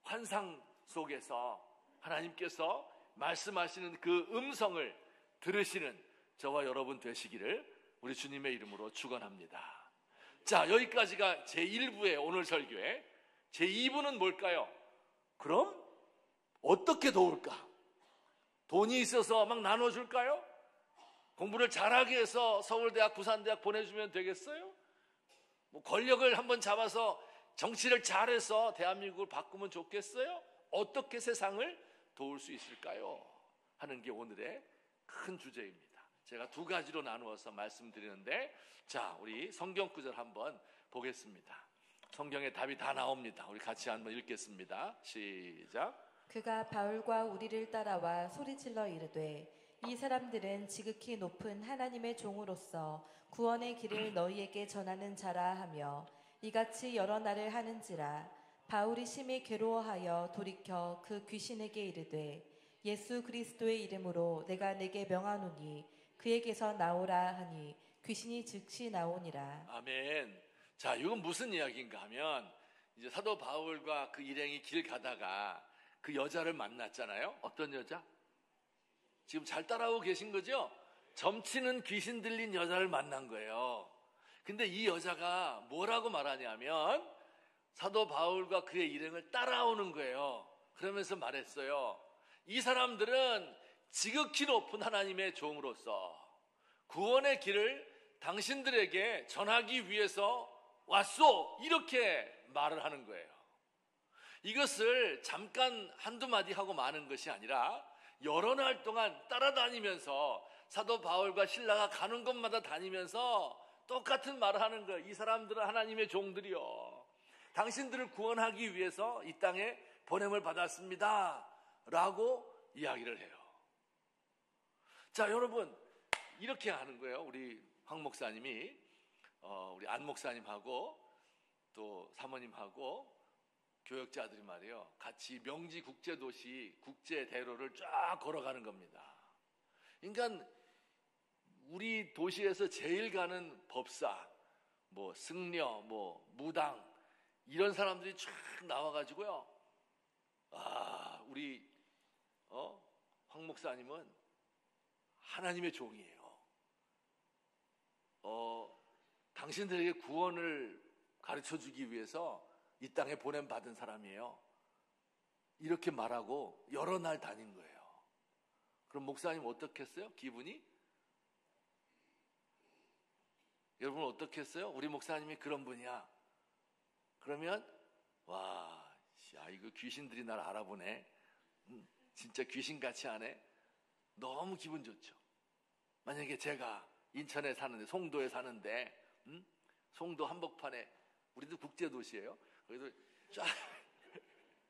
환상 속에서 하나님께서 말씀하시는 그 음성을 들으시는 저와 여러분 되시기를 우리 주님의 이름으로 축원합니다. 자, 여기까지가 제1부의 오늘 설교에, 제2부는 뭘까요? 그럼 어떻게 도울까? 돈이 있어서 막 나눠줄까요? 공부를 잘하게 해서 서울대학, 부산대학 보내주면 되겠어요? 뭐 권력을 한번 잡아서 정치를 잘해서 대한민국을 바꾸면 좋겠어요? 어떻게 세상을 도울 수 있을까요? 하는 게 오늘의 큰 주제입니다. 제가 두 가지로 나누어서 말씀드리는데, 자, 우리 성경 구절 한번 보겠습니다. 성경에 답이 다 나옵니다. 우리 같이 한번 읽겠습니다. 시작. 그가 바울과 우리를 따라와 소리질러 이르되 이 사람들은 지극히 높은 하나님의 종으로서 구원의 길을 너희에게 전하는 자라 하며 이같이 여러 날을 하는지라. 바울이 심히 괴로워하여 돌이켜 그 귀신에게 이르되 예수 그리스도의 이름으로 내가 내게 명하노니 그에게서 나오라 하니 귀신이 즉시 나오니라. 아멘. 자, 이건 무슨 이야기인가 하면, 이제 사도 바울과 그 일행이 길 가다가 그 여자를 만났잖아요. 어떤 여자? 지금 잘 따라오고 계신 거죠? 점치는 귀신 들린 여자를 만난 거예요. 근데 이 여자가 뭐라고 말하냐면 사도 바울과 그의 일행을 따라오는 거예요. 그러면서 말했어요. 이 사람들은 지극히 높은 하나님의 종으로서 구원의 길을 당신들에게 전하기 위해서 왔소, 이렇게 말을 하는 거예요. 이것을 잠깐 한두 마디 하고 마는 것이 아니라 여러 날 동안 따라다니면서 사도 바울과 실라가 가는 곳마다 다니면서 똑같은 말을 하는 거예요. 이 사람들은 하나님의 종들이요, 당신들을 구원하기 위해서 이 땅에 보냄을 받았습니다 라고 이야기를 해요. 자, 여러분, 이렇게 하는 거예요. 우리 황 목사님이 우리 안 목사님하고 또 사모님하고 교역자들이 말이에요, 같이 명지 국제도시 국제대로를 쫙 걸어가는 겁니다. 그러니까 우리 도시에서 제일 가는 법사, 뭐 승려, 뭐 무당 이런 사람들이 쫙 나와가지고요, 우리 황 목사님은 하나님의 종이에요. 당신들에게 구원을 가르쳐주기 위해서 이 땅에 보냄받은 사람이에요. 이렇게 말하고 여러 날 다닌 거예요. 그럼 목사님 어떻겠어요? 기분이? 여러분 어떻게 했어요? 우리 목사님이 그런 분이야. 그러면 이거 귀신들이 날 알아보네. 진짜 귀신같이 하네. 너무 기분 좋죠. 만약에 제가 인천에 사는데, 송도에 사는데, 송도 한복판에, 우리도 국제도시예요. 그래도 쫙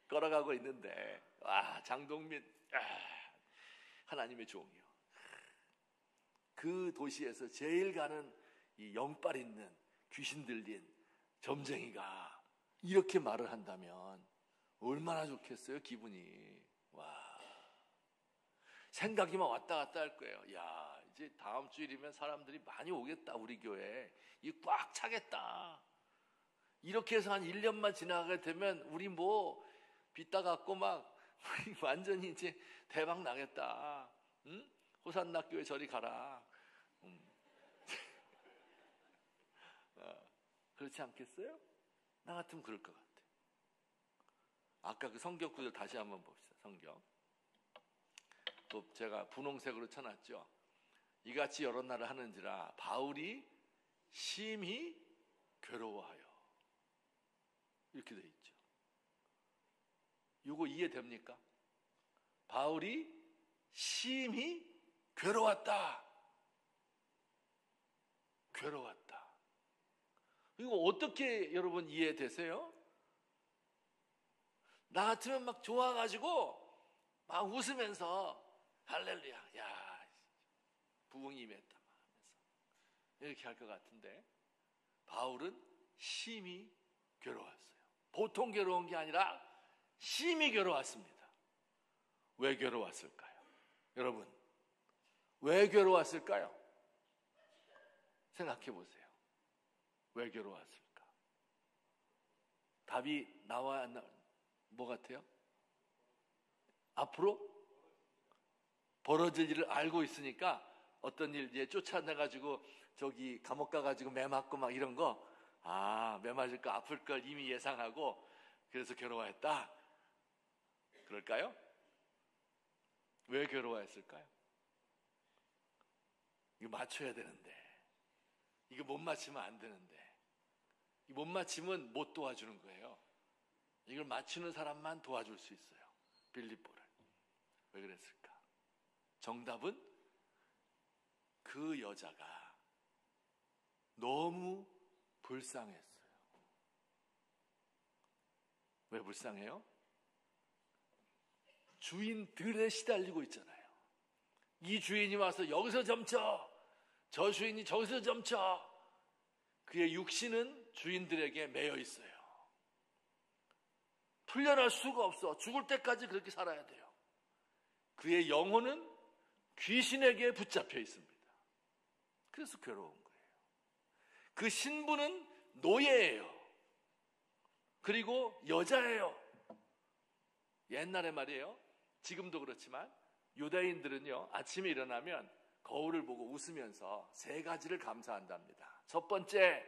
걸어가고 있는데, 장동민, 하나님의 종이요. 그 도시에서 제일 가는 이 영빨 있는 귀신 들린 점쟁이가 이렇게 말을 한다면 얼마나 좋겠어요, 기분이. 생각이 막 왔다 갔다 할 거예요. 이제 다음 주일이면 사람들이 많이 오겠다, 우리 교회. 이 꽉 차겠다. 이렇게 해서 한 1년만 지나가게 되면 우리 뭐 빚다 갖고 막 완전히 이제 대박 나겠다. 응? 호산나 교회 저리 가라. 그렇지 않겠어요? 나 같으면 그럴 것 같아. 아까 그 성경 구절 다시 한번 봅시다. 성경. 또 제가 분홍색으로 쳐놨죠. 이같이 여러 날을 하는지라 바울이 심히 괴로워하여. 이렇게 돼 있죠. 이거 이해됩니까? 바울이 심히 괴로웠다. 괴로웠다. 이거 어떻게 여러분 이해되세요? 나 같으면 막 좋아가지고 막 웃으면서 할렐루야, 부흥이 임했다 하면서 이렇게 할 것 같은데, 바울은 심히 괴로웠어요. 보통 괴로운 게 아니라 심히 괴로웠습니다. 왜 괴로웠을까요? 여러분, 왜 괴로웠을까요? 생각해 보세요. 왜 괴로웠을까? 답이 나와야 안 나와요? 뭐 같아요? 앞으로 벌어질 일을 알고 있으니까 어떤 일 쫓아내가지고 저기 감옥 가가지고 매 맞고 막 이런 거, 매 맞을 거 아플 걸 이미 예상하고 그래서 괴로워했다. 그럴까요? 왜 괴로워했을까요? 이거 맞춰야 되는데, 이거 못 맞히면 안 되는데, 못 맞히면 못 도와주는 거예요. 이걸 맞추는 사람만 도와줄 수 있어요. 빌립보를. 왜 그랬을까? 정답은 그 여자가 너무 불쌍했어요. 왜 불쌍해요? 주인들에 시달리고 있잖아요. 이 주인이 와서 여기서 점쳐, 저 주인이 저기서 점쳐. 그의 육신은 주인들에게 매여 있어요. 풀려날 수가 없어. 죽을 때까지 그렇게 살아야 돼요. 그의 영혼은 귀신에게 붙잡혀 있습니다. 그래서 괴로운 거예요. 그 신부는 노예예요. 그리고 여자예요. 옛날에 말이에요, 지금도 그렇지만 유대인들은요, 아침에 일어나면 거울을 보고 웃으면서 3가지를 감사한답니다. 첫 번째,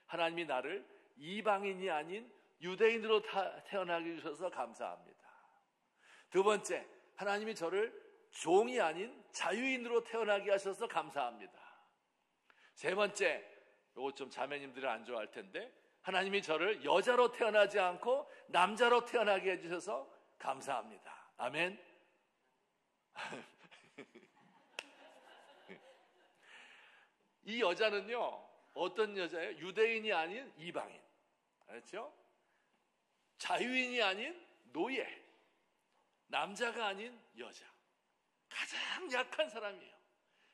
하나님이 나를 이방인이 아닌 유대인으로 태어나게 해주셔서 감사합니다. 두 번째, 하나님이 저를 종이 아닌 자유인으로 태어나게 하셔서 감사합니다. 세 번째, 이거 좀 자매님들은 안 좋아할 텐데, 하나님이 저를 여자로 태어나지 않고 남자로 태어나게 해주셔서 감사합니다. 아멘. 이 여자는요, 어떤 여자예요? 유대인이 아닌 이방인. 그렇죠? 자유인이 아닌 노예. 남자가 아닌 여자. 가장 약한 사람이에요.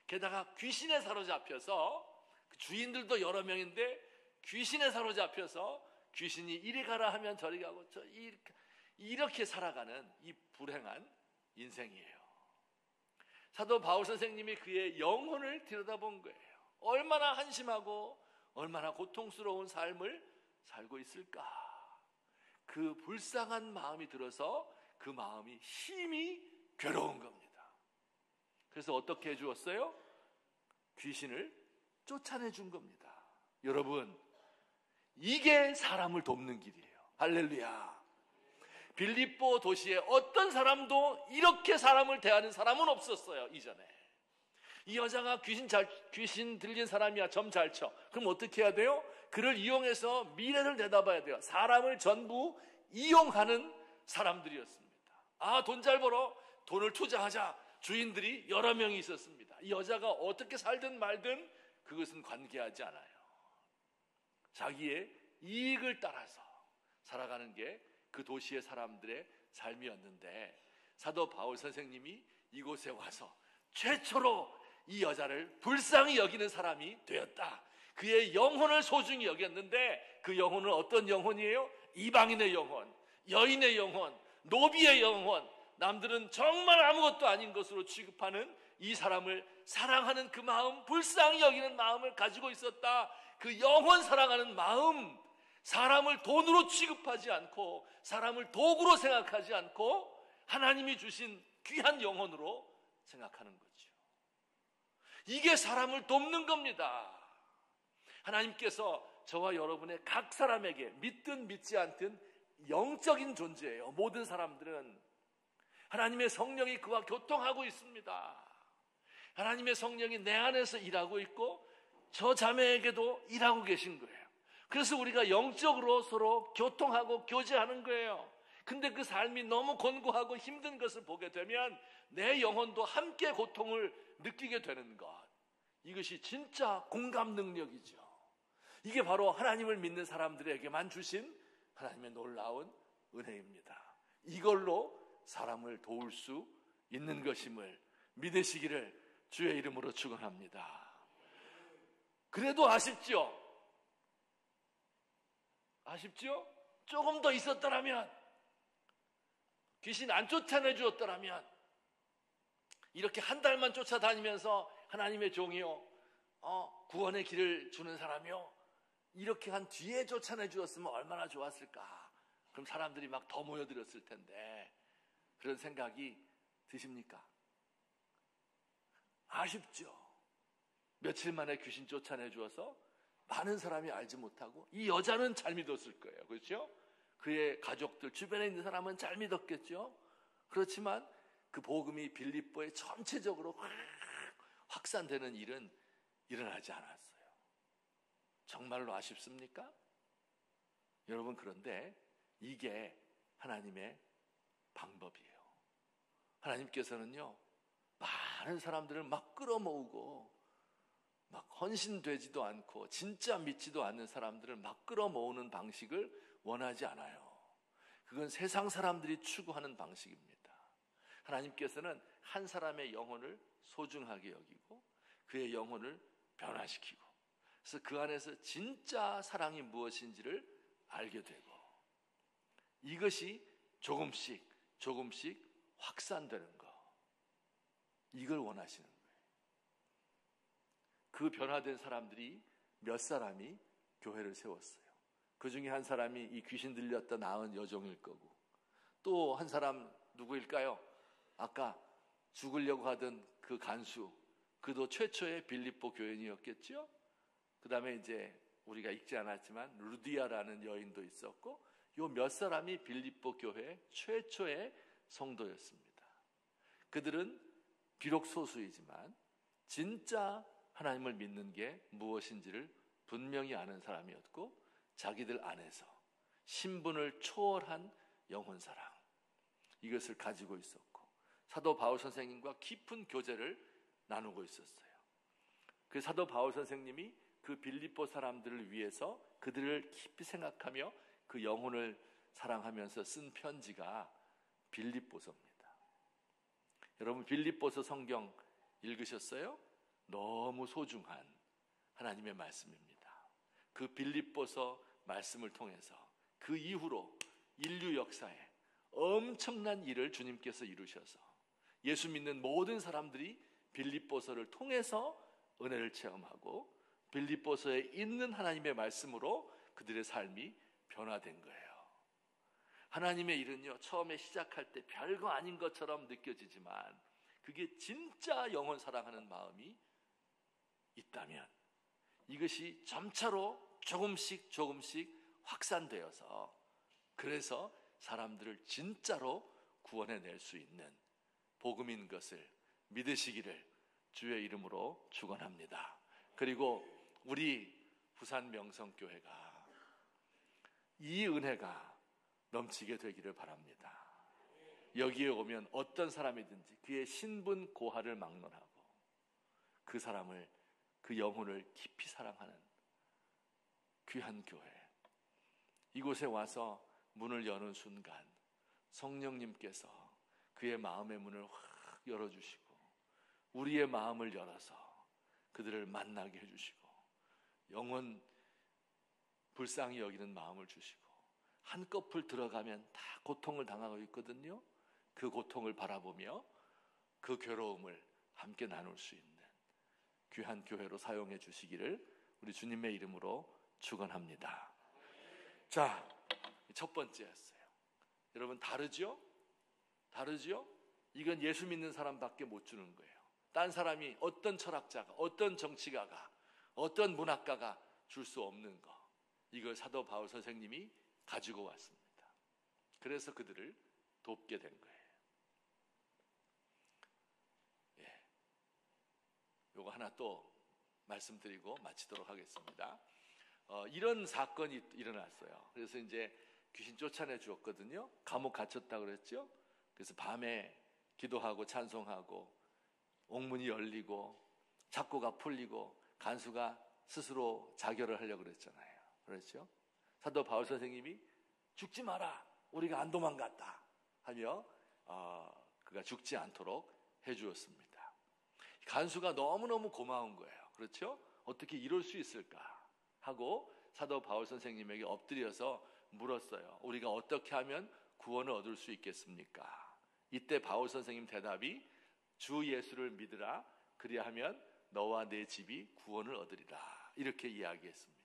게다가 귀신에 사로잡혀서, 주인들도 여러 명인데 귀신에 사로잡혀서 귀신이 이리 가라 하면 저리 가고 이렇게 살아가는 이 불행한 인생이에요. 사도 바울 선생님이 그의 영혼을 들여다본 거예요. 얼마나 한심하고 얼마나 고통스러운 삶을 살고 있을까. 그 불쌍한 마음이 들어서 그 마음이 힘이 괴로운 겁니다. 그래서 어떻게 해주었어요? 귀신을 쫓아내 준 겁니다. 여러분, 이게 사람을 돕는 길이에요. 할렐루야. 빌립보 도시에 어떤 사람도 이렇게 사람을 대하는 사람은 없었어요. 이전에. 이 여자가 귀신 들린 사람이야. 점 잘 쳐. 그럼 어떻게 해야 돼요? 그를 이용해서 미래를 내다봐야 돼요. 사람을 전부 이용하는 사람들이었습니다. 돈 잘 벌어. 돈을 투자하자. 주인들이 여러 명이 있었습니다. 이 여자가 어떻게 살든 말든 그것은 관계하지 않아요. 자기의 이익을 따라서 살아가는 게 그 도시의 사람들의 삶이었는데, 사도 바울 선생님이 이곳에 와서 최초로 이 여자를 불쌍히 여기는 사람이 되었다. 그의 영혼을 소중히 여겼는데, 그 영혼은 어떤 영혼이에요? 이방인의 영혼, 여인의 영혼, 노비의 영혼, 남들은 정말 아무것도 아닌 것으로 취급하는 이 사람을 사랑하는 그 마음, 불쌍히 여기는 마음을 가지고 있었다. 그 영혼 사랑하는 마음, 사람을 돈으로 취급하지 않고 사람을 도구로 생각하지 않고 하나님이 주신 귀한 영혼으로 생각하는 거죠. 이게 사람을 돕는 겁니다. 하나님께서 저와 여러분의 각 사람에게 믿든 믿지 않든 영적인 존재예요. 모든 사람들은 하나님의 성령이 그와 교통하고 있습니다. 하나님의 성령이 내 안에서 일하고 있고 저 자매에게도 일하고 계신 거예요. 그래서 우리가 영적으로 서로 교통하고 교제하는 거예요. 근데 그 삶이 너무 곤고하고 힘든 것을 보게 되면 내 영혼도 함께 고통을 느끼게 되는 것, 이것이 진짜 공감 능력이죠. 이게 바로 하나님을 믿는 사람들에게만 주신 하나님의 놀라운 은혜입니다. 이걸로 사람을 도울 수 있는 것임을 믿으시기를 주의 이름으로 축원합니다. 그래도 아쉽죠? 아쉽죠? 조금 더 있었더라면, 귀신 안 쫓아내 주었더라면, 이렇게 한 달만 쫓아다니면서 하나님의 종이요, 구원의 길을 주는 사람이요, 이렇게 한 뒤에 쫓아내 주었으면 얼마나 좋았을까. 그럼 사람들이 막 더 모여들었을 텐데, 그런 생각이 드십니까? 아쉽죠? 며칠 만에 귀신 쫓아내 주어서 많은 사람이 알지 못하고, 이 여자는 잘 믿었을 거예요. 그렇죠? 그의 가족들, 주변에 있는 사람은 잘 믿었겠죠? 그렇지만 그 복음이 빌립보에 전체적으로 확산되는 일은 일어나지 않았어요. 정말로 아쉽습니까? 여러분, 그런데 이게 하나님의 방법이에요. 하나님께서는요, 많은 사람들을 막 끌어모으고 막 헌신되지도 않고 진짜 믿지도 않는 사람들을 막 끌어모으는 방식을 원하지 않아요. 그건 세상 사람들이 추구하는 방식입니다. 하나님께서는 한 사람의 영혼을 소중하게 여기고 그의 영혼을 변화시키고, 그래서 그 안에서 진짜 사랑이 무엇인지를 알게 되고, 이것이 조금씩 확산되는 거, 이걸 원하시는 거예요. 그 변화된 사람들이 몇 사람이 교회를 세웠어요. 그 중에 한 사람이 이 귀신 들렸다 나은 여종일 거고, 또 한 사람 누구일까요? 아까 죽으려고 하던 그 간수, 그도 최초의 빌립보 교인이었겠죠? 그 다음에 이제 우리가 읽지 않았지만 루디아라는 여인도 있었고, 요 몇 사람이 빌립보 교회 최초의 성도였습니다. 그들은 비록 소수이지만 진짜 하나님을 믿는 게 무엇인지를 분명히 아는 사람이었고, 자기들 안에서 신분을 초월한 영혼 사랑, 이것을 가지고 있었고 사도 바울 선생님과 깊은 교제를 나누고 있었어요. 그 사도 바울 선생님이 그 빌립보 사람들을 위해서 그들을 깊이 생각하며 그 영혼을 사랑하면서 쓴 편지가 빌립보서입니다. 여러분 빌립보서 성경 읽으셨어요? 너무 소중한 하나님의 말씀입니다. 그 빌립보서 말씀을 통해서 그 이후로 인류 역사에 엄청난 일을 주님께서 이루셔서 예수 믿는 모든 사람들이 빌립보서를 통해서 은혜를 체험하고 빌립보서에 있는 하나님의 말씀으로 그들의 삶이 변화된 거예요. 하나님의 일은요, 처음에 시작할 때 별거 아닌 것처럼 느껴지지만 그게 진짜 영혼 사랑하는 마음이 있다면 이것이 점차로 조금씩 확산되어서 그래서 사람들을 진짜로 구원해낼 수 있는 복음인 것을 믿으시기를 주의 이름으로 축원합니다. 그리고 우리 부산 명성교회가 이 은혜가 넘치게 되기를 바랍니다. 여기에 오면 어떤 사람이든지 그의 신분 고하를 막론하고 그 사람을, 그 영혼을 깊이 사랑하는 귀한 교회, 이곳에 와서 문을 여는 순간 성령님께서 그의 마음의 문을 확 열어주시고 우리의 마음을 열어서 그들을 만나게 해주시고 영원 불쌍히 여기는 마음을 주시고 한꺼풀 들어가면 다 고통을 당하고 있거든요. 그 고통을 바라보며 그 괴로움을 함께 나눌 수 있는 귀한 교회로 사용해 주시기를 우리 주님의 이름으로 축원합니다. 자, 첫 번째였어요. 여러분 다르죠? 다르죠? 이건 예수 믿는 사람밖에 못 주는 거예요. 딴 사람이, 어떤 철학자가, 어떤 정치가가, 어떤 문학가가 줄 수 없는 거, 이걸 사도 바울 선생님이 가지고 왔습니다. 그래서 그들을 돕게 된 거예요. 요거 하나 또 말씀드리고 마치도록 하겠습니다. 이런 사건이 일어났어요. 그래서 이제 귀신 쫓아내 주었거든요. 감옥 갇혔다고 그랬죠. 그래서 밤에 기도하고 찬송하고 옥문이 열리고 잡고가 풀리고 간수가 스스로 자결을 하려고 그랬잖아요. 그렇죠? 사도 바울 선생님이 죽지 마라, 우리가 안 도망갔다 하며 그가 죽지 않도록 해주었습니다. 간수가 너무너무 고마운 거예요. 그렇죠? 어떻게 이럴 수 있을까 하고 사도 바울 선생님에게 엎드려서 물었어요. 우리가 어떻게 하면 구원을 얻을 수 있겠습니까? 이때 바울 선생님 대답이 주 예수를 믿으라, 그리하면 너와 내 집이 구원을 얻으리라, 이렇게 이야기했습니다.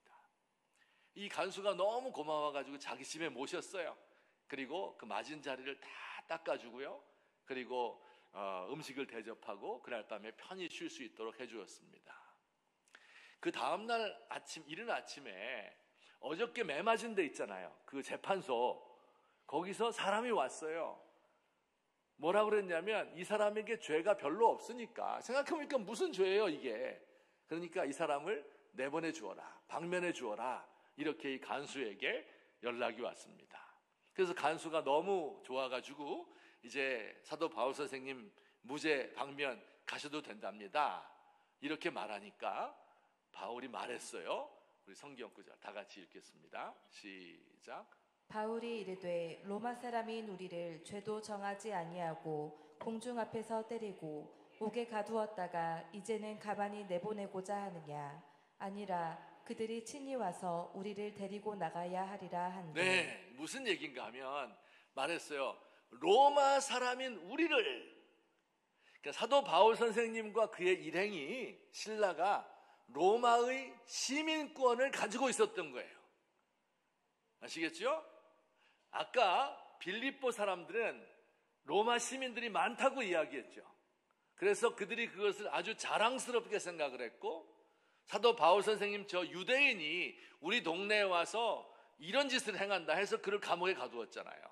이 간수가 너무 고마워가지고 자기 집에 모셨어요. 그리고 그 맞은 자리를 다 닦아주고요. 그리고 음식을 대접하고 그날 밤에 편히 쉴 수 있도록 해주었습니다. 그 다음날 아침, 이른 아침에 어저께 매 맞은 데 있잖아요. 그 재판소, 거기서 사람이 왔어요. 뭐라 그랬냐면 이 사람에게 죄가 별로 없으니까, 생각해보니까 무슨 죄예요 이게. 그러니까 이 사람을 내보내 주어라, 방면해 주어라, 이렇게 이 간수에게 연락이 왔습니다. 그래서 간수가 너무 좋아가지고 이제 사도 바울 선생님 무죄 방면 가셔도 된답니다, 이렇게 말하니까 바울이 말했어요. 우리 성경 구절 다 같이 읽겠습니다. 시작. 바울이 이르되 로마 사람인 우리를 죄도 정하지 아니하고 공중 앞에서 때리고 옥에 가두었다가 이제는 가만히 내보내고자 하느냐? 아니라 그들이 친히 와서 우리를 데리고 나가야 하리라 한데. 네, 무슨 얘기인가 하면 말했어요. 로마 사람인 우리를. 그러니까 사도 바울 선생님과 그의 일행이, 신라가 로마의 시민권을 가지고 있었던 거예요. 아시겠죠? 아까 빌립보 사람들은 로마 시민들이 많다고 이야기했죠. 그래서 그들이 그것을 아주 자랑스럽게 생각을 했고, 사도 바울 선생님, 저 유대인이 우리 동네에 와서 이런 짓을 행한다 해서 그를 감옥에 가두었잖아요.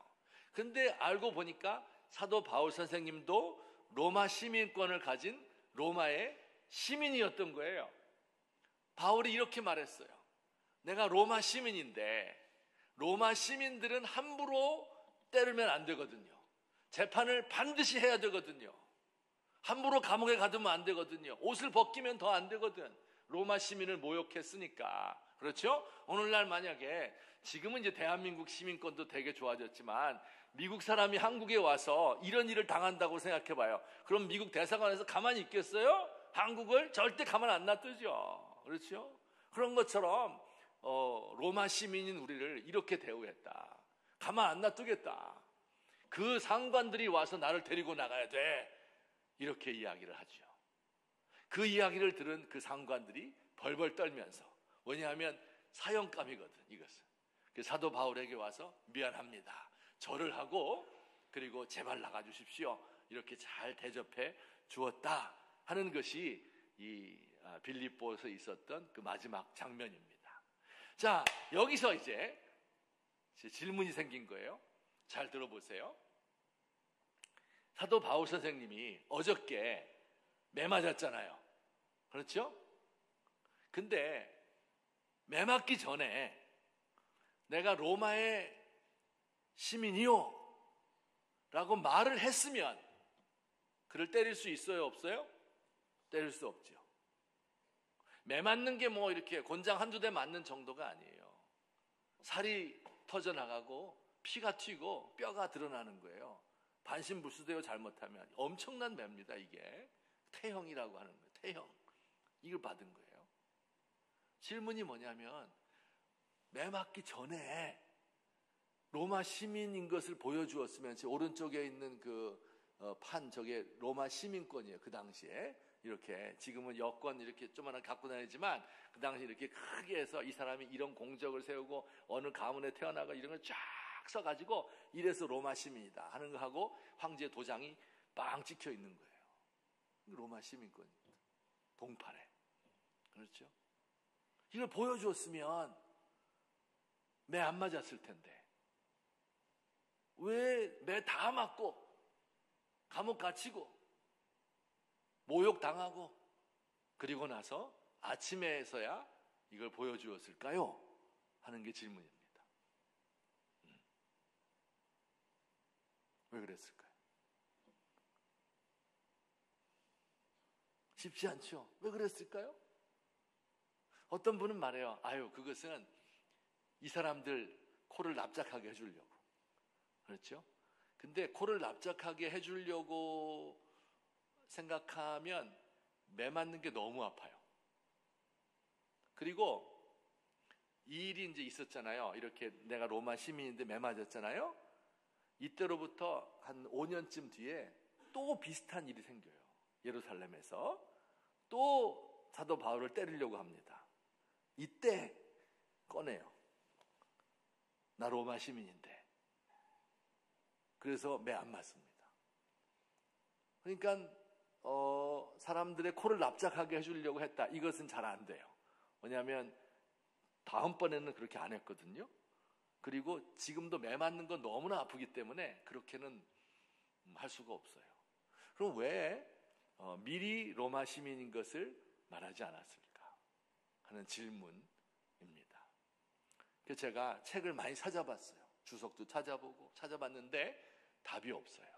근데 알고 보니까 사도 바울 선생님도 로마 시민권을 가진 로마의 시민이었던 거예요. 바울이 이렇게 말했어요. 내가 로마 시민인데 로마 시민들은 함부로 때리면 안 되거든요. 재판을 반드시 해야 되거든요. 함부로 감옥에 가두면 안 되거든요. 옷을 벗기면 더 안 되거든. 로마 시민을 모욕했으니까. 그렇죠? 오늘날 만약에 지금은 이제 대한민국 시민권도 되게 좋아졌지만 미국 사람이 한국에 와서 이런 일을 당한다고 생각해봐요. 그럼 미국 대사관에서 가만히 있겠어요? 한국을 절대 가만 안 놔두죠. 그렇죠? 그런 것처럼 로마 시민인 우리를 이렇게 대우했다. 가만 안 놔두겠다. 그 상관들이 와서 나를 데리고 나가야 돼. 이렇게 이야기를 하죠. 그 이야기를 들은 그 상관들이 벌벌 떨면서, 왜냐하면 사형감이거든 이것은. 사도 바울에게 와서 미안합니다, 절을 하고 그리고 제발 나가주십시오, 이렇게 잘 대접해 주었다 하는 것이 이 빌립보에서 있었던 그 마지막 장면입니다. 자, 여기서 이제 질문이 생긴 거예요. 잘 들어보세요. 사도 바울 선생님이 어저께 매 맞았잖아요. 그렇죠? 근데 매 맞기 전에 내가 로마의 시민이요 라고 말을 했으면 그를 때릴 수 있어요, 없어요? 때릴 수 없죠. 매 맞는 게 뭐 이렇게 곤장 한두 대 맞는 정도가 아니에요. 살이 터져나가고 피가 튀고 뼈가 드러나는 거예요. 반신불수되어 잘못하면 엄청난 매입니다. 이게 태형이라고 하는 거예요. 태형. 이걸 받은 거예요. 질문이 뭐냐면 매 맞기 전에 로마 시민인 것을 보여주었으면, 오른쪽에 있는 그 판 저게 로마 시민권이에요. 그 당시에 이렇게, 지금은 여권 이렇게 조그마한 갖고 다니지만 그 당시 이렇게 크게 해서 이 사람이 이런 공적을 세우고 어느 가문에 태어나고 이런 걸 쫙 써가지고 이래서 로마 시민이다 하는 거 하고 황제 도장이 빵 찍혀 있는 거예요. 로마 시민권입니다. 동판에. 그렇죠? 이걸 보여주었으면 매 안 맞았을 텐데 왜 매 다 맞고 감옥 갇히고 모욕 당하고 그리고 나서 아침에서야 이걸 보여주었을까요? 하는 게 질문입니다. 왜 그랬을까요? 쉽지 않죠? 왜 그랬을까요? 어떤 분은 말해요. 아유, 그것은 이 사람들 코를 납작하게 해주려고. 그렇죠? 근데 코를 납작하게 해주려고 생각하면 매 맞는 게 너무 아파요. 그리고 이 일이 이제 있었잖아요. 이렇게 내가 로마 시민인데 매 맞았잖아요. 이때로부터 한 5년쯤 뒤에 또 비슷한 일이 생겨요. 예루살렘에서 또 사도 바울을 때리려고 합니다. 이때 꺼내요. 나 로마 시민인데. 그래서 매 안 맞습니다. 그러니까 사람들의 코를 납작하게 해주려고 했다. 이것은 잘 안 돼요. 왜냐하면 다음번에는 그렇게 안 했거든요. 그리고 지금도 매 맞는 건 너무나 아프기 때문에 그렇게는 할 수가 없어요. 그럼 왜 미리 로마 시민인 것을 말하지 않았을까 하는 질문입니다. 그래서 제가 책을 많이 찾아봤어요. 주석도 찾아봤는데 답이 없어요.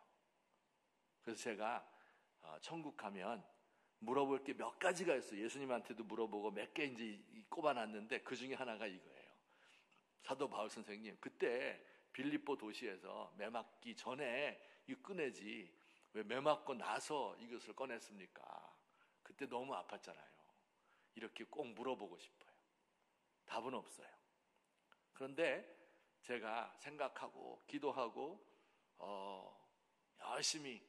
그래서 제가 천국 가면 물어볼 게 몇 가지가 있어요. 예수님한테도 물어보고 몇 개 이제 꼽아놨는데 그 중에 하나가 이거예요. 사도 바울 선생님, 그때 빌립보 도시에서 매 맞기 전에 이거 꺼내지 왜 매 맞고 나서 이것을 꺼냈습니까? 그때 너무 아팠잖아요. 이렇게 꼭 물어보고 싶어요. 답은 없어요. 그런데 제가 생각하고 기도하고 열심히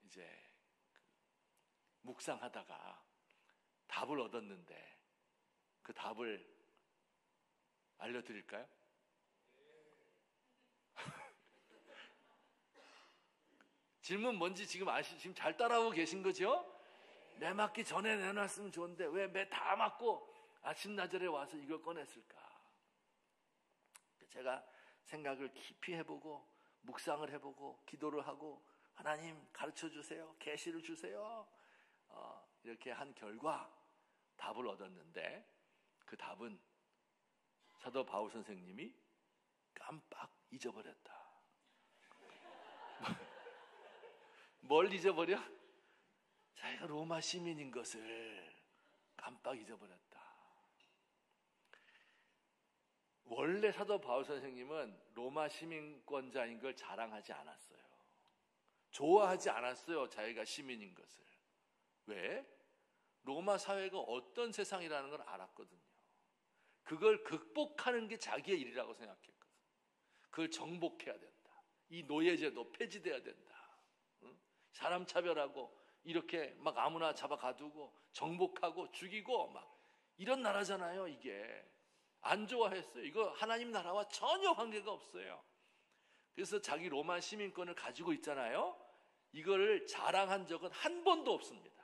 이제 묵상하다가 답을 얻었는데 그 답을 알려드릴까요? 질문 뭔지 지금 지금 잘 따라오고 계신 거죠? 매 맞기 전에 내놨으면 좋은데 왜 매 다 맞고 아침나절에 와서 이걸 꺼냈을까? 제가 생각을 깊이 해보고 묵상을 해보고 기도를 하고 하나님 가르쳐 주세요, 계시를 주세요, 이렇게 한 결과 답을 얻었는데 그 답은 사도 바울 선생님이 깜빡 잊어버렸다. 뭘 잊어버려? 자기가 로마 시민인 것을 깜빡 잊어버렸다. 원래 사도 바울 선생님은 로마 시민권자인 걸 자랑하지 않았어요. 좋아하지 않았어요, 자기가 시민인 것을. 왜? 로마 사회가 어떤 세상이라는 걸 알았거든요. 그걸 극복하는 게 자기의 일이라고 생각했거든. 그걸 정복해야 된다. 이 노예제도 폐지돼야 된다. 응? 사람 차별하고 이렇게 막 아무나 잡아 가두고 정복하고 죽이고 막 이런 나라잖아요. 이게 안 좋아했어요. 이거 하나님 나라와 전혀 관계가 없어요. 그래서 자기 로마 시민권을 가지고 있잖아요. 이거를 자랑한 적은 한 번도 없습니다.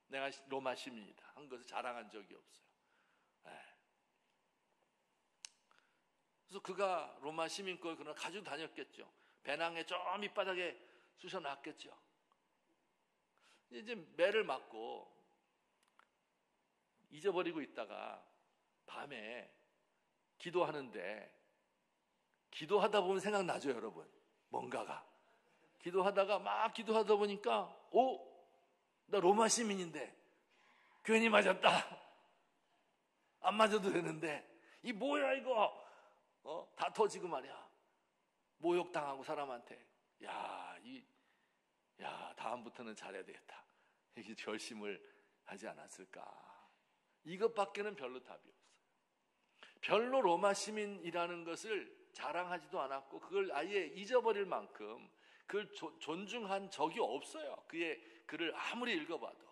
내가 로마 시민이다 한 것을 자랑한 적이 없어요. 그래서 그가 로마 시민권을 그냥 가지고 다녔겠죠. 배낭에 저 밑바닥에 쑤셔놨겠죠. 이제 매를 맞고 잊어버리고 있다가 밤에 기도하는데, 기도하다 보면 생각나죠, 여러분. 뭔가가 기도하다가 막 기도하다 보니까 나 로마 시민인데 괜히 맞았다. 안 맞아도 되는데 이 뭐야 이거. 다 터지고 말이야. 모욕당하고 사람한테. 다음부터는 잘해야 되겠다. 이렇게 결심을 하지 않았을까. 이것밖에는 별로 답이 없어요. 별로 로마 시민이라는 것을 자랑하지도 않았고 그걸 아예 잊어버릴 만큼 그걸 존중한 적이 없어요. 그의 글을 아무리 읽어봐도.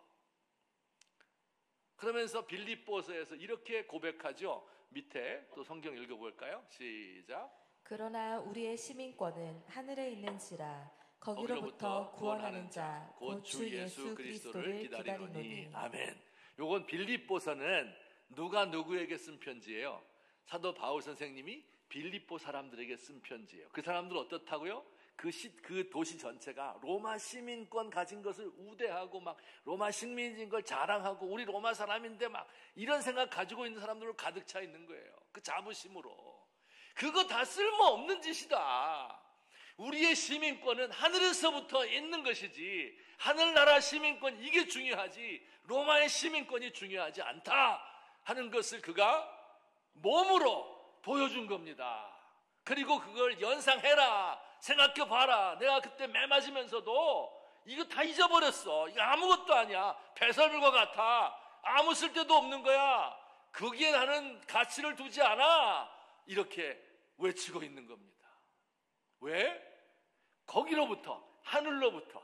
그러면서 빌립보서에서 이렇게 고백하죠. 밑에 또 성경 읽어볼까요? 시작. 그러나 우리의 시민권은 하늘에 있는지라 거기로부터 구원하는 자 곧 주 예수 그리스도를 기다리노니. 아멘. 요건 빌립보서는 누가 누구에게 쓴 편지예요? 사도 바울 선생님이 빌립보 사람들에게 쓴 편지예요. 그 사람들 어떻다고요? 그 도시 전체가 로마 시민권 가진 것을 우대하고 막 로마 시민인 걸 자랑하고 우리 로마 사람인데 막 이런 생각 가지고 있는 사람들로 가득 차 있는 거예요. 그 자부심으로. 그거 다 쓸모없는 짓이다. 우리의 시민권은 하늘에서부터 있는 것이지 하늘나라 시민권 이게 중요하지 로마의 시민권이 중요하지 않다 하는 것을 그가 몸으로 보여준 겁니다. 그리고 그걸 연상해라. 생각해봐라. 내가 그때 매 맞으면서도 이거 다 잊어버렸어. 이거 아무것도 아니야. 배설물과 같아. 아무 쓸데도 없는 거야. 거기에 나는 가치를 두지 않아. 이렇게 외치고 있는 겁니다. 왜? 거기로부터 하늘로부터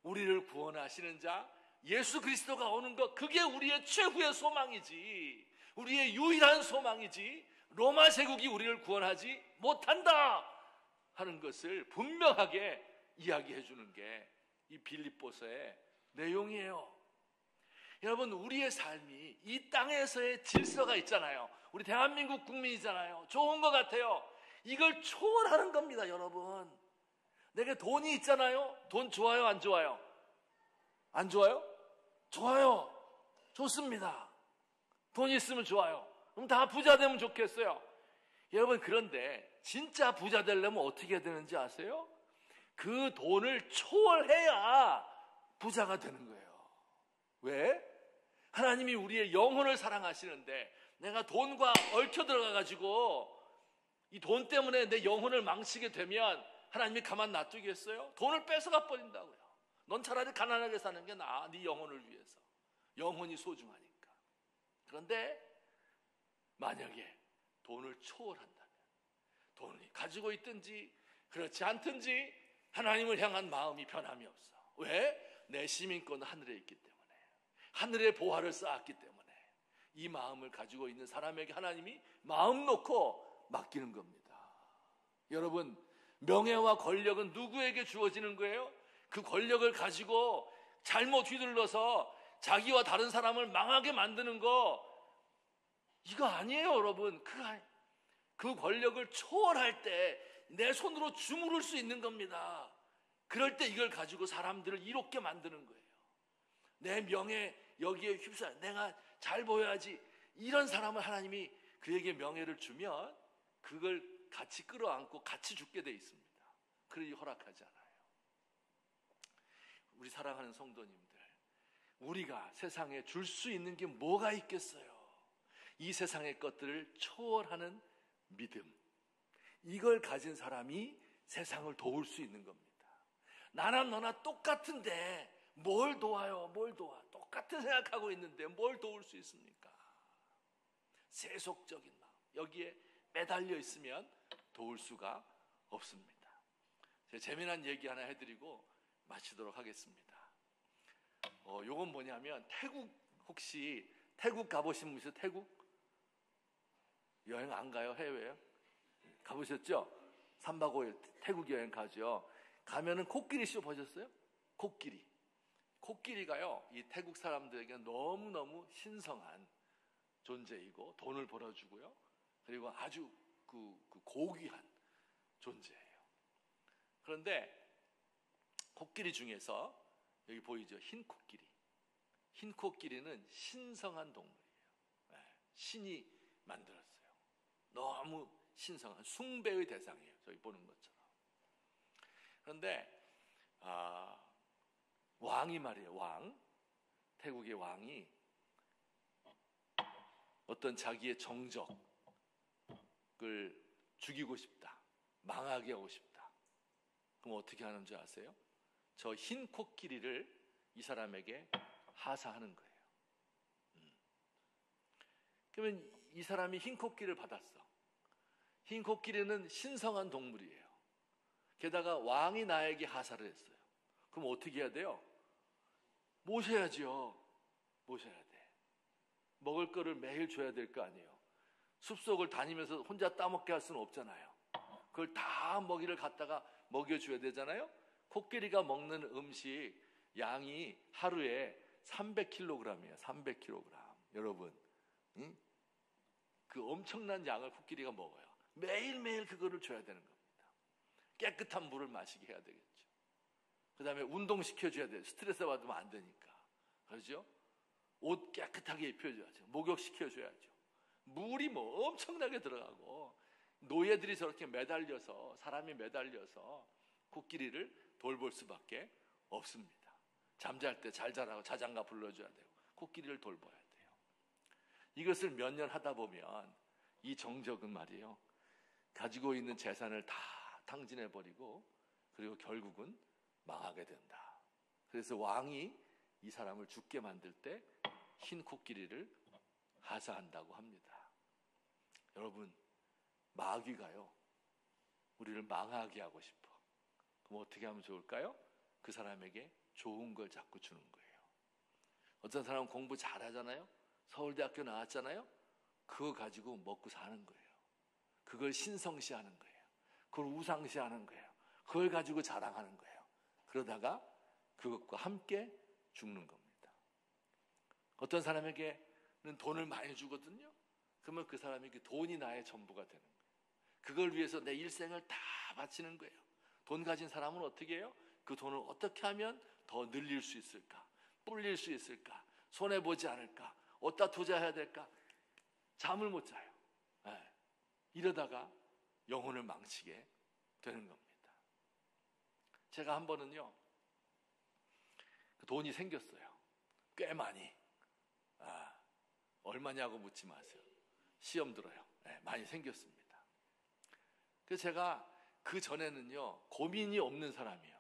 우리를 구원하시는 자 예수 그리스도가 오는 것 그게 우리의 최후의 소망이지 우리의 유일한 소망이지 로마 제국이 우리를 구원하지 못한다 하는 것을 분명하게 이야기해 주는 게 이 빌립보서의 내용이에요. 여러분 우리의 삶이 이 땅에서의 질서가 있잖아요. 우리 대한민국 국민이잖아요. 좋은 것 같아요. 이걸 초월하는 겁니다. 여러분 내게 돈이 있잖아요. 돈 좋아요 안 좋아요? 안 좋아요? 좋아요. 좋습니다. 돈이 있으면 좋아요. 그럼 다 부자 되면 좋겠어요. 여러분 그런데 진짜 부자 되려면 어떻게 해야 되는지 아세요? 그 돈을 초월해야 부자가 되는 거예요. 왜? 하나님이 우리의 영혼을 사랑하시는데 내가 돈과 얽혀 들어가가지고 이 돈 때문에 내 영혼을 망치게 되면 하나님이 가만 놔두겠어요? 돈을 뺏어가 버린다고요. 넌 차라리 가난하게 사는 게 나아. 네 영혼을 위해서. 영혼이 소중하니까. 그런데 만약에 돈을 초월한다면 돈을 가지고 있든지 그렇지 않든지 하나님을 향한 마음이 변함이 없어. 왜? 내 시민권은 하늘에 있기 때문에 하늘의 보화를 쌓았기 때문에 이 마음을 가지고 있는 사람에게 하나님이 마음 놓고 맡기는 겁니다. 여러분 명예와 권력은 누구에게 주어지는 거예요? 그 권력을 가지고 잘못 휘둘러서 자기와 다른 사람을 망하게 만드는 거 이거 아니에요. 여러분 그 권력을 초월할 때 내 손으로 주무를 수 있는 겁니다. 그럴 때 이걸 가지고 사람들을 이롭게 만드는 거예요. 내 명예 여기에 휩싸여 내가 잘 보여야지 이런 사람을 하나님이 그에게 명예를 주면 그걸 같이 끌어안고 같이 죽게 돼 있습니다. 그러니 허락하지 않아요. 우리 사랑하는 성도님들, 우리가 세상에 줄 수 있는 게 뭐가 있겠어요? 이 세상의 것들을 초월하는 믿음, 이걸 가진 사람이 세상을 도울 수 있는 겁니다. 나나 너나 똑같은데 뭘 도와요? 뭘 도와? 똑같은 생각하고 있는데 뭘 도울 수 있습니까? 세속적인 마음, 여기에 매달려 있으면 도울 수가 없습니다. 제가 재미난 얘기 하나 해드리고 마치도록 하겠습니다. 요건 뭐냐면, 혹시 태국 가보신 분 있어요? 태국? 여행 안 가요? 해외요? 가보셨죠? 3박 5일 태국 여행 가죠. 가면은 코끼리 쇼 보셨어요? 코끼리가요, 이 태국 사람들에게 너무너무 신성한 존재이고 돈을 벌어주고요, 그리고 아주 그 고귀한 존재예요. 그런데 코끼리 중에서 여기 보이죠? 흰 코끼리. 흰 코끼리는 신성한 동물이에요. 네, 신이 만들었어요. 너무 신성한 숭배의 대상이에요. 저희 보는 것처럼. 그런데 왕이 말이에요. 태국의 왕이 어떤 자기의 정적을 죽이고 싶다, 망하게 하고 싶다. 그럼 어떻게 하는 줄 아세요? 저 흰 코끼리를 이 사람에게 하사하는 거예요. 그러면 이 사람이 흰 코끼리를 받았어. 흰 코끼리는 신성한 동물이에요. 게다가 왕이 나에게 하사를 했어요. 그럼 어떻게 해야 돼요? 모셔야죠. 모셔야 돼. 먹을 거를 매일 줘야 될 거 아니에요. 숲속을 다니면서 혼자 따먹게 할 수는 없잖아요. 그걸 다 먹이를 갖다가 먹여줘야 되잖아요. 코끼리가 먹는 음식 양이 하루에 300kg이에요. 300kg. 여러분, 그 엄청난 양을 코끼리가 먹어요. 매일매일 그거를 줘야 되는 겁니다. 깨끗한 물을 마시게 해야 되겠죠. 그 다음에 운동시켜줘야 돼요. 스트레스 받으면 안 되니까. 그렇죠? 옷 깨끗하게 입혀줘야죠. 목욕시켜줘야죠. 물이 뭐 엄청나게 들어가고, 노예들이 저렇게 매달려서, 사람이 매달려서 코끼리를 돌볼 수밖에 없습니다. 잠잘 때 잘 자라고 자장가 불러줘야 되고, 코끼리를 돌봐야 돼요. 이것을 몇 년 하다 보면 이 정적은 말이에요, 가지고 있는 재산을 다 탕진해버리고, 그리고 결국은 망하게 된다. 그래서 왕이 이 사람을 죽게 만들 때 흰 코끼리를 하사한다고 합니다. 여러분, 마귀가요, 우리를 망하게 하고 싶어. 그럼 어떻게 하면 좋을까요? 그 사람에게 좋은 걸 자꾸 주는 거예요. 어떤 사람은 공부 잘하잖아요. 서울대학교 나왔잖아요. 그거 가지고 먹고 사는 거예요. 그걸 신성시하는 거예요. 그걸 우상시하는 거예요. 그걸 가지고 자랑하는 거예요. 그러다가 그것과 함께 죽는 겁니다. 어떤 사람에게는 돈을 많이 주거든요. 그러면 그 사람에게 돈이 나의 전부가 되는 거예요. 그걸 위해서 내 일생을 다 바치는 거예요. 돈 가진 사람은 어떻게 해요? 그 돈을 어떻게 하면 더 늘릴 수 있을까? 불릴 수 있을까? 손해보지 않을까? 어디다 투자해야 될까? 잠을 못 자요. 네. 이러다가 영혼을 망치게 되는 겁니다. 제가 한 번은요, 돈이 생겼어요. 꽤 많이. 얼마냐고 묻지 마세요. 시험 들어요. 네, 많이 생겼습니다. 그래서 제가 그 전에는요, 고민이 없는 사람이에요.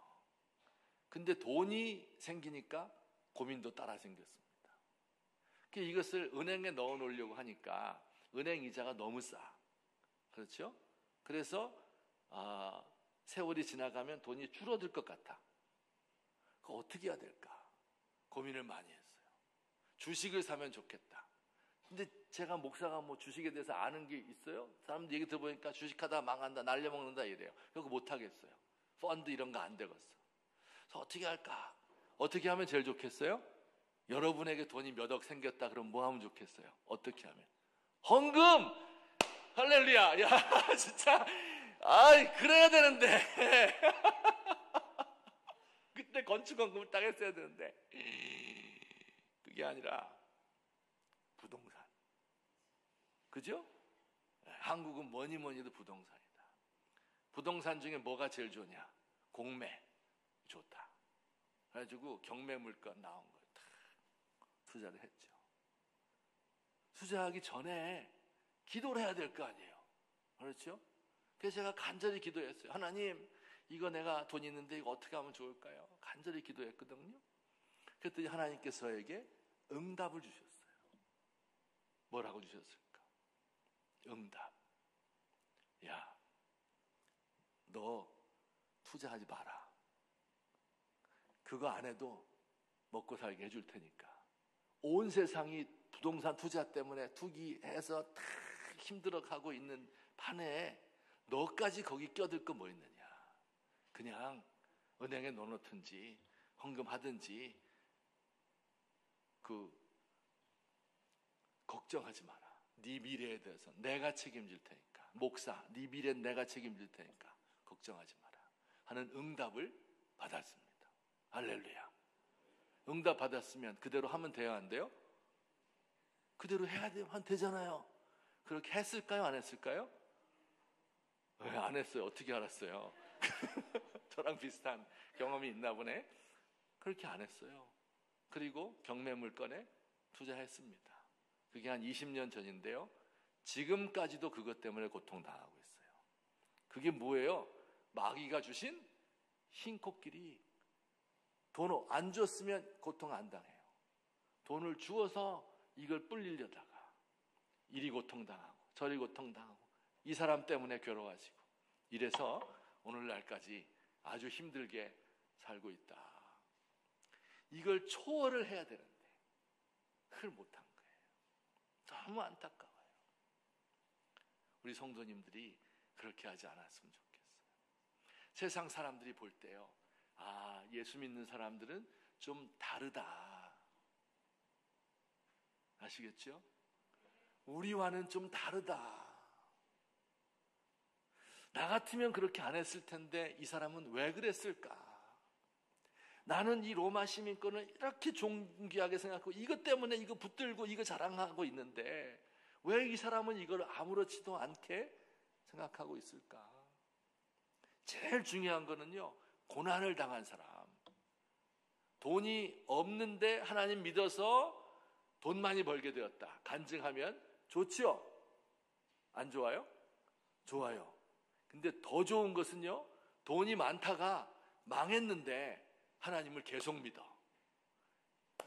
근데 돈이 생기니까 고민도 따라 생겼습니다. 이것을 은행에 넣어 놓으려고 하니까 은행 이자가 너무 싸. 그렇죠? 그래서 세월이 지나가면 돈이 줄어들 것 같아. 그거 어떻게 해야 될까? 고민을 많이 했어요. 주식을 사면 좋겠다. 근데 제가 목사가 뭐 주식에 대해서 아는 게 있어요? 사람들 얘기 들어보니까 주식하다 망한다, 날려먹는다 이래요. 그거 못하겠어요. 펀드 이런 거 안 되겠어. 그래서 어떻게 할까? 어떻게 하면 제일 좋겠어요? 여러분에게 돈이 몇 억 생겼다 그럼 뭐 하면 좋겠어요? 어떻게 하면? 헌금! 할렐루야! 야, 진짜, 그래야 되는데. 그때 건축헌금을 딱 했어야 되는데. 그게 아니라, 부동산. 그죠? 한국은 뭐니 뭐니 해도 부동산이다. 부동산 중에 뭐가 제일 좋냐? 공매 좋다. 그래가지고 경매 물건 나온 거 다 투자를 했죠. 투자하기 전에 기도를 해야 될 거 아니에요. 그렇죠? 그래서 제가 간절히 기도했어요. 하나님, 이거 내가 돈 있는데 이거 어떻게 하면 좋을까요? 간절히 기도했거든요. 그랬더니 하나님께서 저에게 응답을 주셨어요. 뭐라고 주셨을까? 응답. 야, 너 투자하지 마라. 그거 안 해도 먹고 살게 해줄 테니까. 온 세상이 부동산 투자 때문에 투기해서 다 힘들어가고 있는 판에 너까지 거기 껴들 거 뭐 있느냐. 그냥 은행에 넣어놓든지 헌금하든지 걱정하지 마라. 네 미래에 대해서 내가 책임질 테니까. 목사, 네 미래는 내가 책임질 테니까 걱정하지 마라 하는 응답을 받았습니다. 할렐루야. 응답 받았으면 그대로 하면 돼요, 안 돼요? 그대로 해야 되잖아요. 그렇게 했을까요, 안 했을까요? 왜 안 했어요? 어떻게 알았어요? 저랑 비슷한 경험이 있나 보네. 그렇게 안 했어요. 그리고 경매 물건에 투자했습니다. 그게 한 20년 전인데요. 지금까지도 그것 때문에 고통당하고 있어요. 그게 뭐예요? 마귀가 주신 흰 코끼리. 돈 안 줬으면 고통 안 당해요. 돈을 주어서 이걸 불리려다가 이리 고통당하고 저리 고통당하고 이 사람 때문에 괴로워지고 이래서 오늘날까지 아주 힘들게 살고 있다. 이걸 초월을 해야 되는데 그걸 못한 거예요. 너무 안타까워요. 우리 성도님들이 그렇게 하지 않았으면 좋겠어요. 세상 사람들이 볼 때요, 아, 예수 믿는 사람들은 좀 다르다. 아시겠죠? 우리와는 좀 다르다. 나 같으면 그렇게 안 했을 텐데 이 사람은 왜 그랬을까? 나는 이 로마 시민권을 이렇게 존귀하게 생각하고 이것 때문에 이거 붙들고 이거 자랑하고 있는데 왜 이 사람은 이걸 아무렇지도 않게 생각하고 있을까? 제일 중요한 거는요, 고난을 당한 사람. 돈이 없는데 하나님 믿어서 돈 많이 벌게 되었다. 간증하면 좋죠? 안 좋아요? 좋아요. 근데 더 좋은 것은요, 돈이 많다가 망했는데 하나님을 계속 믿어.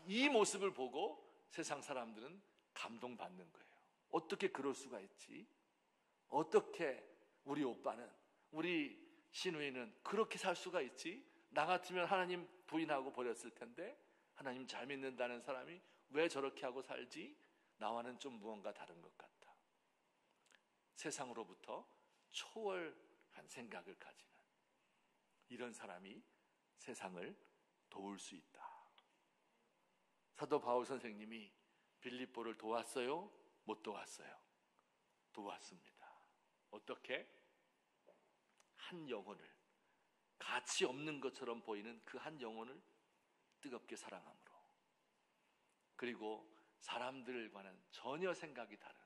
이 모습을 보고 세상 사람들은 감동받는 거예요. 어떻게 그럴 수가 있지? 어떻게 우리 오빠는, 우리 시누이는 그렇게 살 수가 있지? 나 같으면 하나님 부인하고 버렸을 텐데 하나님 잘 믿는다는 사람이 왜 저렇게 하고 살지? 나와는 좀 무언가 다른 것 같다. 세상으로부터 초월한 생각을 가지는 이런 사람이 세상을 도울 수 있다. 사도 바울 선생님이 빌립보를 도왔어요? 못 도왔어요? 도왔습니다. 어떻게? 한 영혼을, 가치 없는 것처럼 보이는 그 한 영혼을 뜨겁게 사랑함으로, 그리고 사람들과는 전혀 생각이 다른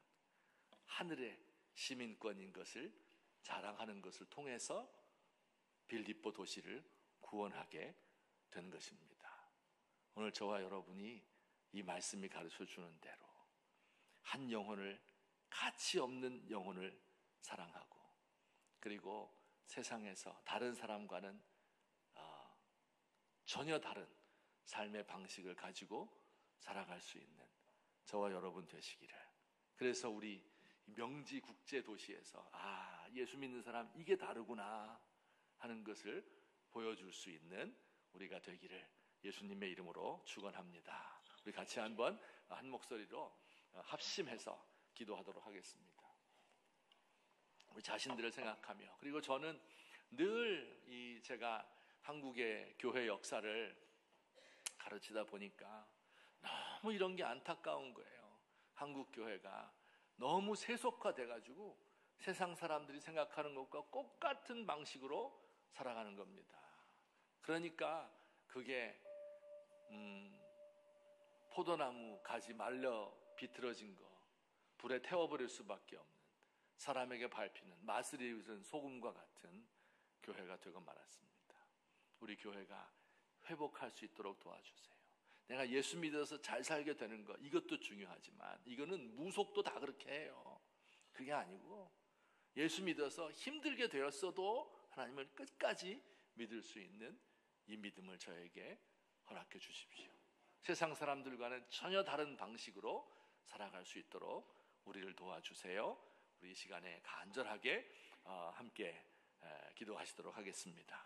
하늘의 시민권인 것을 자랑하는 것을 통해서 빌립보 도시를 구원하게 된 것입니다. 오늘 저와 여러분이 이 말씀이 가르쳐 주는 대로 한 영혼을, 가치 없는 영혼을 사랑하고, 그리고 세상에서 다른 사람과는 전혀 다른 삶의 방식을 가지고 살아갈 수 있는 저와 여러분 되시기를. 그래서 우리 명지 국제 도시에서 예수 믿는 사람 이게 다르구나 하는 것을 보여줄 수 있는 우리가 되기를 예수님의 이름으로 축원합니다. 우리 같이 한번 한 목소리로 합심해서 기도하도록 하겠습니다. 우리 자신들을 생각하며, 그리고 저는 늘 제가 한국의 교회 역사를 가르치다 보니까 너무 이런 게 안타까운 거예요. 한국 교회가 너무 세속화돼가지고 세상 사람들이 생각하는 것과 똑같은 방식으로 살아가는 겁니다. 그러니까 그게 포도나무 가지 말려 비틀어진 거, 불에 태워버릴 수밖에 없는, 사람에게 밟히는 마술이 있는 소금과 같은 교회가 되고 말았습니다. 우리 교회가 회복할 수 있도록 도와주세요. 내가 예수 믿어서 잘 살게 되는 것, 이것도 중요하지만 이거는 무속도 다 그렇게 해요. 그게 아니고 예수 믿어서 힘들게 되었어도 하나님을 끝까지 믿을 수 있는 이 믿음을 저에게 허락해 주십시오. 세상 사람들과는 전혀 다른 방식으로 살아갈 수 있도록 우리를 도와주세요. 우리 이 시간에 간절하게 함께 기도하시도록 하겠습니다.